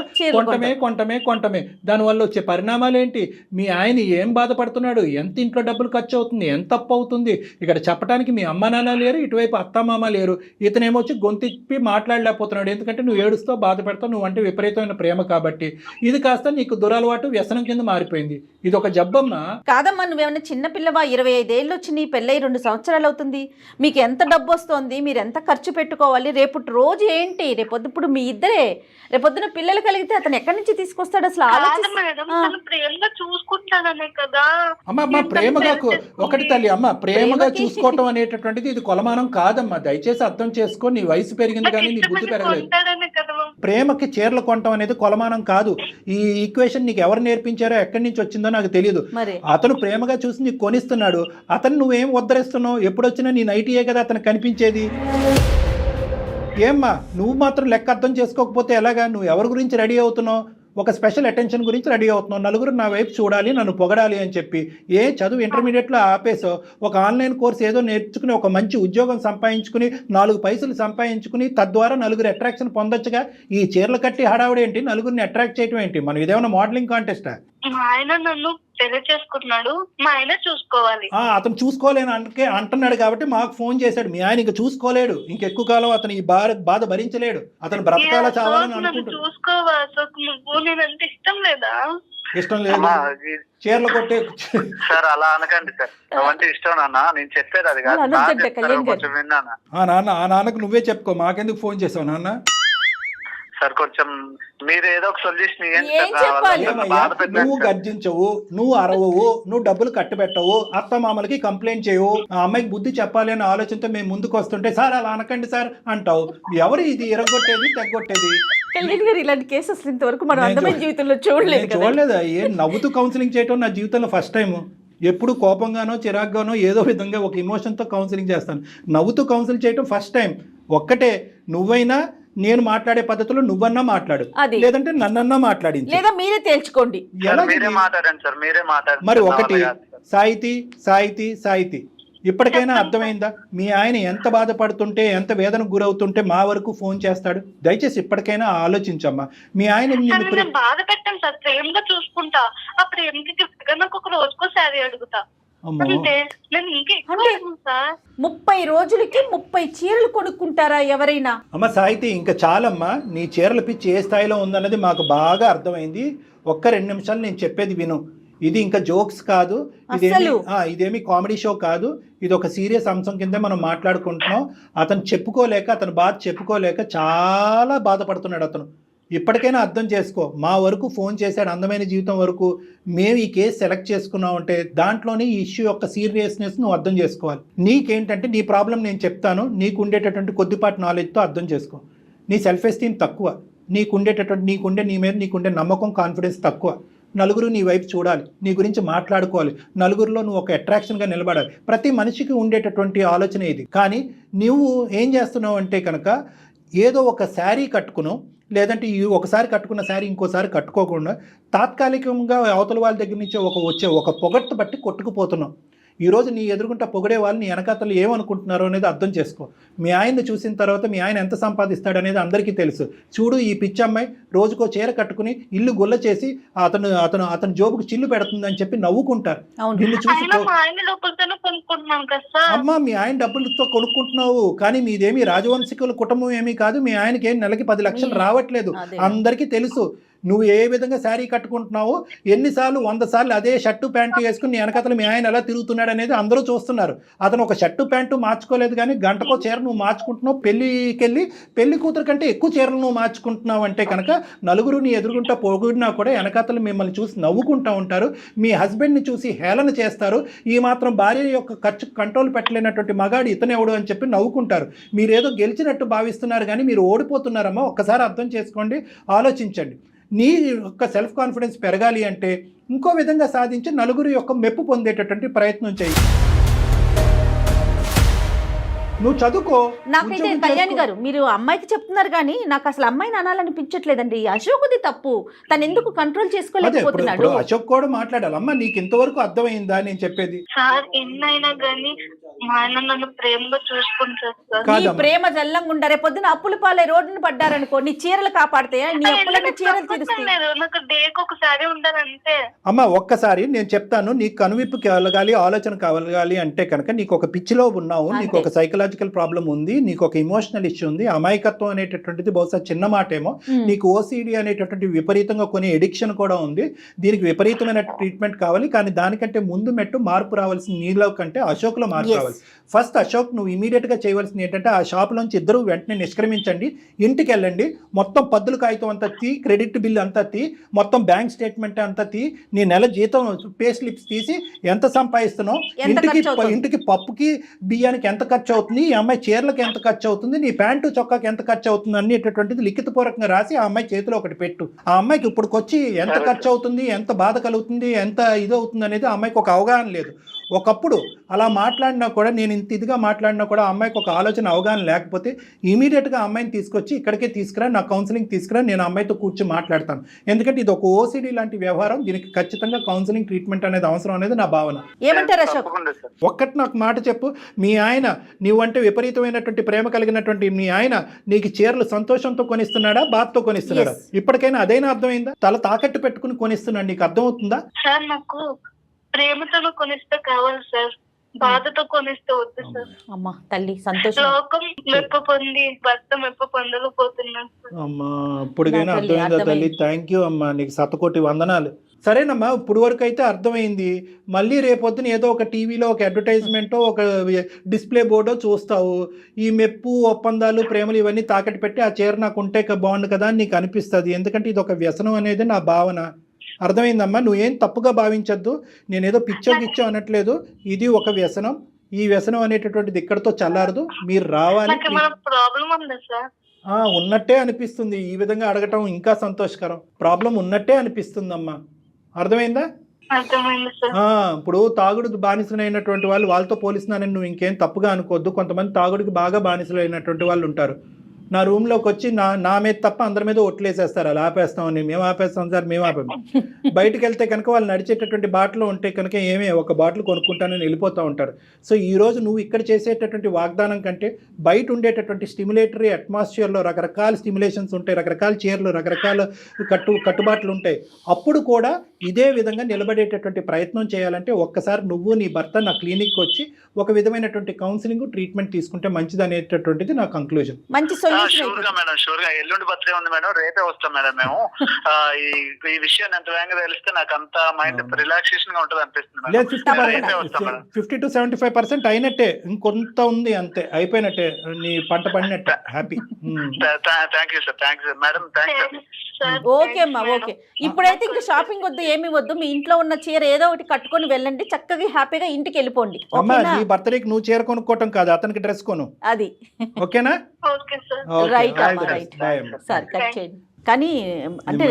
కొంటమే. దానివల్ల వచ్చే పరిణామాలు ఏంటి? మీ ఆయన ఏం బాధపడుతున్నాడు, ఎంత ఇంట్లో డబ్బులు ఖర్చు అవుతుంది, ఎంత అప్పు అవుతుంది. ఇక్కడ చెప్పడానికి మీ అమ్మ నాన్న లేరు, ఇటువైపు అత్తమామ లేరు. ఇతనేమొచ్చి గొంతిప్పి మాట్లాడలేకపోతున్నాడు. ఎందుకంటే నువ్వు ఏడుస్తావు, బాధపడతావు, నువ్వు అంటే విపరీతమైన ప్రేమ కాబట్టి. ఇది కాస్త నీకు దురలవాటు, వ్యసనం కింద మారిపోయింది. ఇది ఒక జబ్బమ్మా. కాదమ్మా, నువ్వేమన్నా చిన్నపిల్లవా? 20 25 ఏళ్ళు వచ్చి నీ పెళ్ళై 2 సంవత్సరాలు అవుతుంది. మీకు ఎంత డబ్బు వస్తుంది, మీరు ఎంత ఖర్చు పెట్టుకోవాలి, రేపటి రోజు ఏంటి, రేపొద్దు ఇప్పుడు మీ ఇద్దరే రేపొద్దున పిల్లలు కలిగితే అతను ఎక్కడి నుంచి తీసుకొస్తాడు అసలు కాదు మేడం, తను ప్రేమగా చూసుకుంటాననే కదా. అమ్మ ప్రేమగా ఒకటి తల్లి అమ్మ ప్రేమగా చూసుకోవటం అనేటటువంటిది ఇది కొలమానం కాదమ్మా. దయచేసి అర్థం చేసుకో. నీ వయసు పెరిగింది కానీ నీ బుద్ధి పెరగలేదు. ఉంటాడనే కదా. ప్రేమకి చీరలు కొనటం అనేది కొలమానం కాదు. ఈ ఈక్వేషన్ నీకు ఎవరు నేర్పించారో ఎక్కడి నుంచి వచ్చిందో నాకు తెలియదు. మరి అతను ప్రేమగా చూసి నీకు కొనిస్తున్నాడు. అతను నువ్వేం ఉద్ధరిస్తున్నావు? ఎప్పుడొచ్చినా నీ నైటీయే కదా అతను కనిపించేది. ఏమ్మా నువ్వు మాత్రం లెక్క అర్థం చేసుకోకపోతే ఎలాగా? నువ్వు ఎవరి గురించి రెడీ అవుతున్నావు? ఒక స్పెషల్ అటెన్షన్ గురించి రెడీ అవుతున్నావు. నలుగురు నా వైపు చూడాలి, నన్ను పొగడాలి అని చెప్పి. చదువు ఇంటర్మీడియట్లో ఆపేసో ఒక ఆన్లైన్ కోర్స్ ఏదో నేర్చుకుని ఒక మంచి ఉద్యోగం సంపాదించుకుని 4 పైసలు సంపాదించుకుని తద్వారా నలుగురు అట్రాక్షన్ పొందొచ్చుగా. ఈ చీరలు కట్టి హడావుడు ఏంటి? నలుగురిని అట్రాక్ట్ చేయడం ఏంటి? మనం ఇదేమన్నా మోడలింగ్ కాంటెస్టా? మా ఆయన నన్ను పెళ్లి చేసుకుంటున్నాడు, మా ఆయన చూసుకోవాలి. అతను చూసుకోలేను అంటున్నాడు కాబట్టి మాకు ఫోన్ చేశాడు. మీ ఆయన ఇంక చూసుకోలేడు, ఇంకెక్కువ కాలం అతను ఈ బాధ భరించలేడు. అతను బ్రతకాల చావాలని అనుకుంటాడు. చూసుకోవాలి. నువ్వు నేనంటే ఇష్టం లేదా? ఇష్టం లేదు. చీరలు కొట్టే సార్ అలా అనకండి సార్. అవంటే ఇష్టం నాన్న, నేను చెప్పేది అది కాదు. కొంచెం విన్నానా నాన్న? ఆ నాన్నకు నువ్వే చెప్పుకో, మాకెందుకు ఫోన్ చేసావు నాన్న? సార్ కొంచెం మీరు ఏదో ఒక సొల్యూషన్ నువ్వు గర్జించవు, నువ్వు అరవవు, నువ్వు డబ్బులు కట్టబెట్టవు, అత్త మామలకి కంప్లైంట్ చేయవు. ఆ అమ్మాయికి బుద్ధి చెప్పాలి అనే ఆలోచనతో మేము ముందుకు వస్తుంటే సార్ అలా అనకండి సార్ అంటావు. ఎవరు ఇది ఇరగొట్టేది తెగొట్టేది? కళ్యాణ్ గారు ఇలాంటి కేసెస్ ఇంతవరకు మనం అందమైన జీవితంలో చూడలేదా? నవ్వుతూ కౌన్సిలింగ్ చేయటం నా జీవితంలో ఫస్ట్ టైం. ఎప్పుడు కోపంగానో చిరాగ్గానో ఏదో విధంగా ఒక ఇమోషన్తో కౌన్సిలింగ్ చేస్తాను. నవ్వుతూ కౌన్సిలింగ్ చేయటం ఫస్ట్ టైం. ఒక్కటే, నువ్వైనా నేను మాట్లాడే పద్ధతిలో నువ్వన్నా మాట్లాడు, లేదంటే నన్నన్నా మాట్లాడింది, లేదా మీరే తేల్చుకోండి. మరి ఒకటి సాహితీ ఇప్పటికైనా అర్థమైందా? మీ ఆయన ఎంత బాధపడుతుంటే, ఎంత వేదనకు గురవుతుంటే మా వరకు ఫోన్ చేస్తాడు? దయచేసి ఇప్పటికైనా ఆలోచించమ్మా. మీ ఆయన బాధ పెట్టాను సార్, ప్రేమగా చూసుకుంటా. ఆ ప్రేమకి గిఫ్ట్ గా నాకు ఒక రోజుకో శారీ అడుగుతా. 30 రోజులకి 30 చీరలు కొనుక్కుంటారా ఎవరైనా? అమ్మ సాహితీ, ఇంకా చాలమ్మా. నీ చీరల పిచ్చి ఏ స్థాయిలో ఉందన్నది మాకు బాగా అర్థమైంది. ఒక్క 2 నిమిషాలు నేను చెప్పేది విను. ఇది ఇంకా జోక్స్ కాదు, ఇదేమి కామెడీ షో కాదు. ఇది ఒక సీరియస్ అంశం కింద మనం మాట్లాడుకుంటున్నాం. అతను చెప్పుకోలేక, అతను బాధ చెప్పుకోలేక చాలా బాధపడుతున్నాడు అతను. ఇప్పటికైనా అర్థం చేసుకో. మా వరకు ఫోన్ చేశాడు, అందమైన జీవితం వరకు. మేము ఈ కేసు సెలెక్ట్ చేసుకున్నామంటే దాంట్లోనే ఈ ఇష్యూ యొక్క సీరియస్నెస్ నువ్వు అర్థం చేసుకోవాలి. నీకేంటంటే నీ ప్రాబ్లం నేను చెప్తాను, నీకు ఉండేటటువంటి కొద్దిపాటి నాలెడ్జ్తో అర్థం చేసుకో. నీ సెల్ఫ్ ఎస్టీమ్ తక్కువ, నీ మీద నీకుండే నమ్మకం, కాన్ఫిడెన్స్ తక్కువ. నలుగురు నీ వైపు చూడాలి, నీ గురించి మాట్లాడుకోవాలి, నలుగురిలో నువ్వు ఒక అట్రాక్షన్గా నిలబడాలి. ప్రతి మనిషికి ఉండేటటువంటి ఆలోచన ఇది. కానీ నువ్వు ఏం చేస్తున్నావు అంటే కనుక ఏదో ఒక శారీ కట్టుకును, లేదంటే ఒకసారి కట్టుకున్న శారీ ఇంకోసారి కట్టుకోకుండా తాత్కాలికంగా అవతల వాళ్ళ దగ్గర నుంచి వచ్చే ఒక పొగట్టు బట్టి కొట్టుకుపోతున్నావు. ఈరోజు నీ ఎదురుకుంటా పొగిడే వాళ్ళు నీ వెనకాతలు ఏమనుకుంటున్నారో అనేది అర్థం చేసుకో. మీ ఆయన్ని చూసిన తర్వాత మీ ఆయన ఎంత సంపాదిస్తాడు అనేది అందరికీ తెలుసు. చూడు, ఈ పిచ్చమ్మాయి రోజుకో చీర కట్టుకుని ఇల్లు గుల్ల చేసి అతను జోబుకు చిల్లు పెడుతుందని చెప్పి నవ్వుకుంటారు. నిన్ను చూసి అమ్మా మీ ఆయన డబ్బులతో కొనుక్కుంటున్నావు, కానీ మీదేమి రాజవంశికుల కుటుంబం ఏమీ కాదు. మీ ఆయనకి నెలకి 10 లక్షలు రావట్లేదు, అందరికీ తెలుసు. నువ్వు ఏ విధంగా శారీ కట్టుకుంటున్నావు, ఎన్నిసార్లు 100 సార్లు అదే షర్టు ప్యాంటు వేసుకుని నీ వెనకాతలు మీ ఆయన ఎలా తిరుగుతున్నాడు అనేది అందరూ చూస్తున్నారు. అతను ఒక షర్టు ప్యాంటు మార్చుకోలేదు, కానీ గంటకో చీర నువ్వు మార్చుకుంటున్నావు. పెళ్లి కూతురు కంటే ఎక్కువ చీరలు నువ్వు మార్చుకుంటున్నావు అంటే కనుక నలుగురు నీ ఎదురుగుంటా పొగిడినా కూడా వెనకాతలు మిమ్మల్ని చూసి నవ్వుకుంటూ ఉంటారు. మీ హస్బెండ్ని చూసి హేళన చేస్తారు. ఈ మాత్రం భార్య యొక్క ఖర్చు కంట్రోల్ పెట్టలేనటువంటి మగాడు ఇతనెవడు అని చెప్పి నవ్వుకుంటారు. మీరేదో గెలిచినట్టు భావిస్తున్నారు, కానీ మీరు ఓడిపోతున్నారమ్మా. ఒక్కసారి అర్థం చేసుకోండి, ఆలోచించండి. నీ యొక్క సెల్ఫ్ కాన్ఫిడెన్స్ పెరగాలి అంటే ఇంకో విధంగా సాధించి నలుగురు యొక్క మెప్పు పొందేటటువంటి ప్రయత్నం చేయి. నువ్వు చదువుకో. నాకైతే కళ్యాణి గారు మీరు అమ్మాయికి చెప్తున్నారు, కానీ నాకు అసలు అమ్మాయిని అనాలనిపించట్లేదండి. అశోక్ది తప్పు, తను ఎందుకు కంట్రోల్ చేసుకోలేకపోతున్నాడు. అశోక్ కూడా మాట్లాడాలి. అమ్మ నీకు ఇంతవరకు అర్థమైందా నేను చెప్పేది? సార్ ఎన్నైనా కానీ మా ఆయన నన్ను ప్రేమగా చూసుకుంటారు. నీ ప్రేమ జల్లంగా ఉండారే, పొద్దున అప్పుల పాలై రోడ్డును పడ్డారనుకో, నీ చీరలు కాపాడతాయా? నీ అప్పులన్నీ చీరలు తీరుస్తాయి. నాకు డేకి ఒకసారి ఉండాలంటే. అమ్మ ఒక్కసారి నేను చెప్తాను, నీకు కనువిప్పు కలగాలి, ఆలోచన కలగాలి అంటే కనుక నీకు ఒక పిచ్చిలో ఉన్నావు, నీకు ఒక సైకలాజికల్ సైకలాజికల్ ప్రాబ్లం ఉంది, నీకు ఒక ఇమోషనల్ ఇష్యూ ఉంది, అమాయకత్వం అనేటటువంటిది బహుశా చిన్న మాటేమో, నీకు ఓసిడి అనేటటువంటి విపరీతంగా కొన్ని ఎడిక్షన్ కూడా ఉంది, దీనికి విపరీతమైన ట్రీట్మెంట్ కావాలి, కానీ దానికంటే ముందు మెట్టు మార్పు రావాల్సిన నీలో కంటే అశోక్లో మార్పు రావాలి. ఫస్ట్ అశోక్ నువ్వు ఇమీడియట్గా చేయవలసింది ఏంటంటే ఆ షాప్లోంచి ఇద్దరు వెంటనే నిష్క్రమించండి, ఇంటికి వెళ్ళండి, మొత్తం పద్దుల కాగితం అంతా తీ, క్రెడిట్ బిల్ అంతా తీ, మొత్తం బ్యాంక్ స్టేట్మెంట్ అంతా తీ, నీ నెల జీతం పే స్లిప్స్ తీసి ఎంత సంపాదిస్తున్నావు, ఇంటికి పప్పుకి బియ్యానికి ఎంత ఖర్చు అవుతుంది, ఈ అమ్మాయి చీరలకు ఎంత ఖర్చు అవుతుంది, నీ ప్యాంటు చొక్కాకి ఎంత ఖర్చు అవుతుంది అనేటటువంటిది లిఖితపూర్వకంగా రాసి ఆ అమ్మాయి చేతిలో ఒకటి పెట్టు. ఆ అమ్మాయికి ఇప్పుడుకొచ్చి ఎంత ఖర్చు అవుతుంది, ఎంత బాధ కలుగుతుంది, ఎంత ఇది అవుతుంది అనేది ఆ అమ్మాయికి ఒక అవగాహన లేదు. ఒకప్పుడు అలా మాట్లాడినా కూడా, నేను ఇంత ఇదిగా మాట్లాడినా కూడా ఆ అమ్మాయికి ఒక ఆలోచన అవగాహన లేకపోతే ఇమీడియట్గా ఆ అమ్మాయిని తీసుకొచ్చి ఇక్కడికే తీసుకురా, నా కౌన్సిలింగ్ తీసుకురా, నేను అమ్మాయితో కూర్చొని మాట్లాడతాను. ఎందుకంటే ఇది ఒక ఓసిడి లాంటి వ్యవహారం, దీనికి ఖచ్చితంగా కౌన్సిలింగ్ ట్రీట్మెంట్ అనేది అవసరం అనేది నా భావన. ఏమంటారు అశోక్? ఒక్కటి నాకు మాట చెప్పు, మీ ఆయన నీవంటే విపరీతమైనటువంటి ప్రేమ కలిగినటువంటి మీ ఆయన నీకు చీరలు సంతోషంతో కొనిస్తున్నాడా, బాధతో కొనిస్తున్నాడా? ఇప్పటికైనా అదైనా అర్థమైందా? తల తాకట్టు పెట్టుకుని కొనిస్తున్నాడు, నీకు అర్థమవుతుందా? సార్ నాకు ప్రేమతో కొనిస్తే కావాలి సార్, బాధతో కొనిస్తే వద్దు సార్. అమ్మా తల్లి సంతోషం. లోకం మెప్పు పొంది భర్త మెప్పు పొందలేకపోతున్నాను సార్. అమ్మా ఇప్పుడుకైనా అర్థమైందా తల్లి? థ్యాంక్ యూ అమ్మా, నీకు 100,000,000 వందనాలు. సరేనమ్మా, ఇప్పుడు వరకు అయితే అర్థమైంది. మళ్ళీ రేపొద్దున ఏదో ఒక టీవీలో ఒక అడ్వర్టైజ్మెంటో ఒక డిస్ప్లే బోర్డో చూస్తావు, ఈ మెప్పు ఒప్పందాలు ప్రేమలు ఇవన్నీ తాకట్టు పెట్టి ఆ చీర నాకు ఉంటే బాగుండు కదా అని నీకు అనిపిస్తుంది. ఎందుకంటే ఇది ఒక వ్యసనం అనేది నా భావన. అర్థమైందమ్మా, నువ్వేం తప్పుగా భావించద్దు, నేనేదో పిచ్చో అనట్లేదు, ఇది ఒక వ్యసనం. ఈ వ్యసనం అనేటటువంటిది ఇక్కడతో చల్లారదు, మీరు రావాలి. ఉన్నట్టే అనిపిస్తుంది, ఈ విధంగా అడగటం ఇంకా సంతోషకరం. ప్రాబ్లం ఉన్నట్టే అనిపిస్తుందమ్మా, అర్థమైందా? ఇప్పుడు తాగుడు బానిసలైనటువంటి వాళ్ళు వాళ్ళతో పోలిస్తున్నానని నువ్వు ఇంకేం తప్పుగా అనుకోవద్దు. కొంతమంది తాగుడికి బాగా బానిసలైనటువంటి వాళ్ళు ఉంటారు. నా రూమ్లోకి వచ్చి నా మీద తప్ప అందరి మీద ఒట్లేసేస్తారు, అలా ఆపేస్తామని. మేము ఆపేస్తాం సార్, మేము ఆపాము. బయటకు వెళ్తే కనుక వాళ్ళు నడిచేటటువంటి బాటలో ఉంటే కనుక ఒక బాటిల్ కొనుక్కుంటానని వెళ్ళిపోతూ ఉంటారు. సో ఈరోజు నువ్వు ఇక్కడ చేసేటటువంటి వాగ్దానం కంటే బయట ఉండేటటువంటి స్టిమ్యులేటరీ అట్మాస్ఫియర్లో రకరకాల స్టిమ్యులేషన్స్ ఉంటాయి, రకరకాల చీరలు, రకరకాల కట్టుబాట్లు ఉంటాయి. అప్పుడు కూడా ఇదే విధంగా నిలబడేటటువంటి ప్రయత్నం చేయాలంటే ఒక్కసారి నువ్వు నీ భర్త నా క్లినిక్కి వచ్చి ఒక విధమైనటువంటి కౌన్సిలింగ్ ట్రీట్మెంట్ తీసుకుంటే మంచిది అనేటటువంటిది నా కంక్లూజన్. మంచి షూర్ గా మేడం, షూర్ గా. ఎల్లుండి బర్త్డే ఉంది మేడం, రేపే వస్తాం మేడం మేము. ఈ విషయం ఎంత వేగంగా తెలిస్తే నాకు అంత మైండ్ రిలాక్సేషన్ గా ఉంటుంది అనిపిస్తుంది. 50 to 75% అయినట్టే, ఇంకొంత ఉంది అంతే, అయిపోయినట్టే, నీ పంట పడినట్టే. Happy. Thank you sir, thank you madam, thank you. Okay అమ్మా, ఓకే. ఇప్పుడైతే ఇంకా షాపింగ్ వద్దు, ఏమి వద్దు, మీ ఇంట్లో ఉన్న చీర ఏదో ఒకటి కట్టుకొని వెళ్ళండి, చక్కగా హ్యాపీగా ఇంటికి వెళ్ళిపోండి. అమ్మా నీ బర్త్డేకి నువ్వు చీర కొనుక్కోవటం కాదు, అతనికి డ్రెస్ కొను, అది ఓకేనా? రైట్ అమ్మా, రైట్. సరే కట్ చేయండి. కానీ అంటే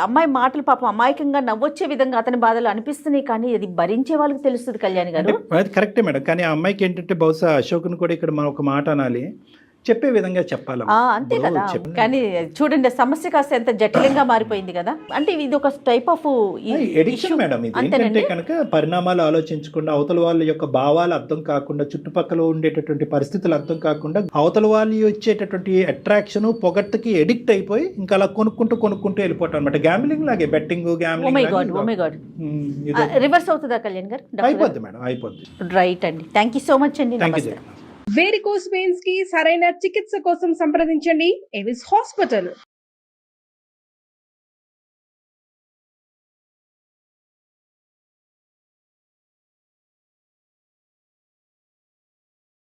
అమ్మాయి మాటలు పాపం అమాయకంగా నవ్వొచ్చే విధంగా అతని బాధలు అనిపిస్తున్నాయి, కానీ అది భరించే వాళ్ళకి తెలుస్తుంది కళ్యాణి గారు. అది కరెక్టే మేడం, కానీ ఆ అమ్మాయికి ఏంటంటే బహుశా అశోక్ను కూడా ఇక్కడ మనం ఒక మాట అనాలి, చెప్పే విధంగా చెప్పాలి. అంతే కదా. కానీ చూడండి సమస్య కాస్త ఎంత జటిలంగా మారిపోయింది కదా. అంటే ఇది ఒక టైప్ ఆఫ్ ఎడిక్షన్ మేడం. ఇది ఏంటంటే కనుక పరిణామాలు ఆలోచించకుండా, అవతల వాళ్ళ యొక్క భావాలు అర్థం కాకుండా, చుట్టుపక్కల ఉండేటటువంటి పరిస్థితులు అర్థం కాకుండా, అవతల వాళ్ళు వచ్చేటటువంటి అట్రాక్షన్ పొగట్టుకి ఎడిక్ట్ అయిపోయి ఇంకా అలా కొనుక్కుంటూ వెళ్ళిపోవటం అనమాట. గ్యాంబ్లింగ్ లాగే, బెట్టింగ్, రివర్స్ అవుతుందా కళ్యాణ్ గారు? అయిపోద్ది మేడం, అయిపోద్ది. రైట్ అండి, థ్యాంక్ యూ సో మచ్ అండి. వేరికోస్ వెయిన్స్ కి సరైన చికిత్స కోసం సంప్రదించండి ఎవిస్ హాస్పిటల్.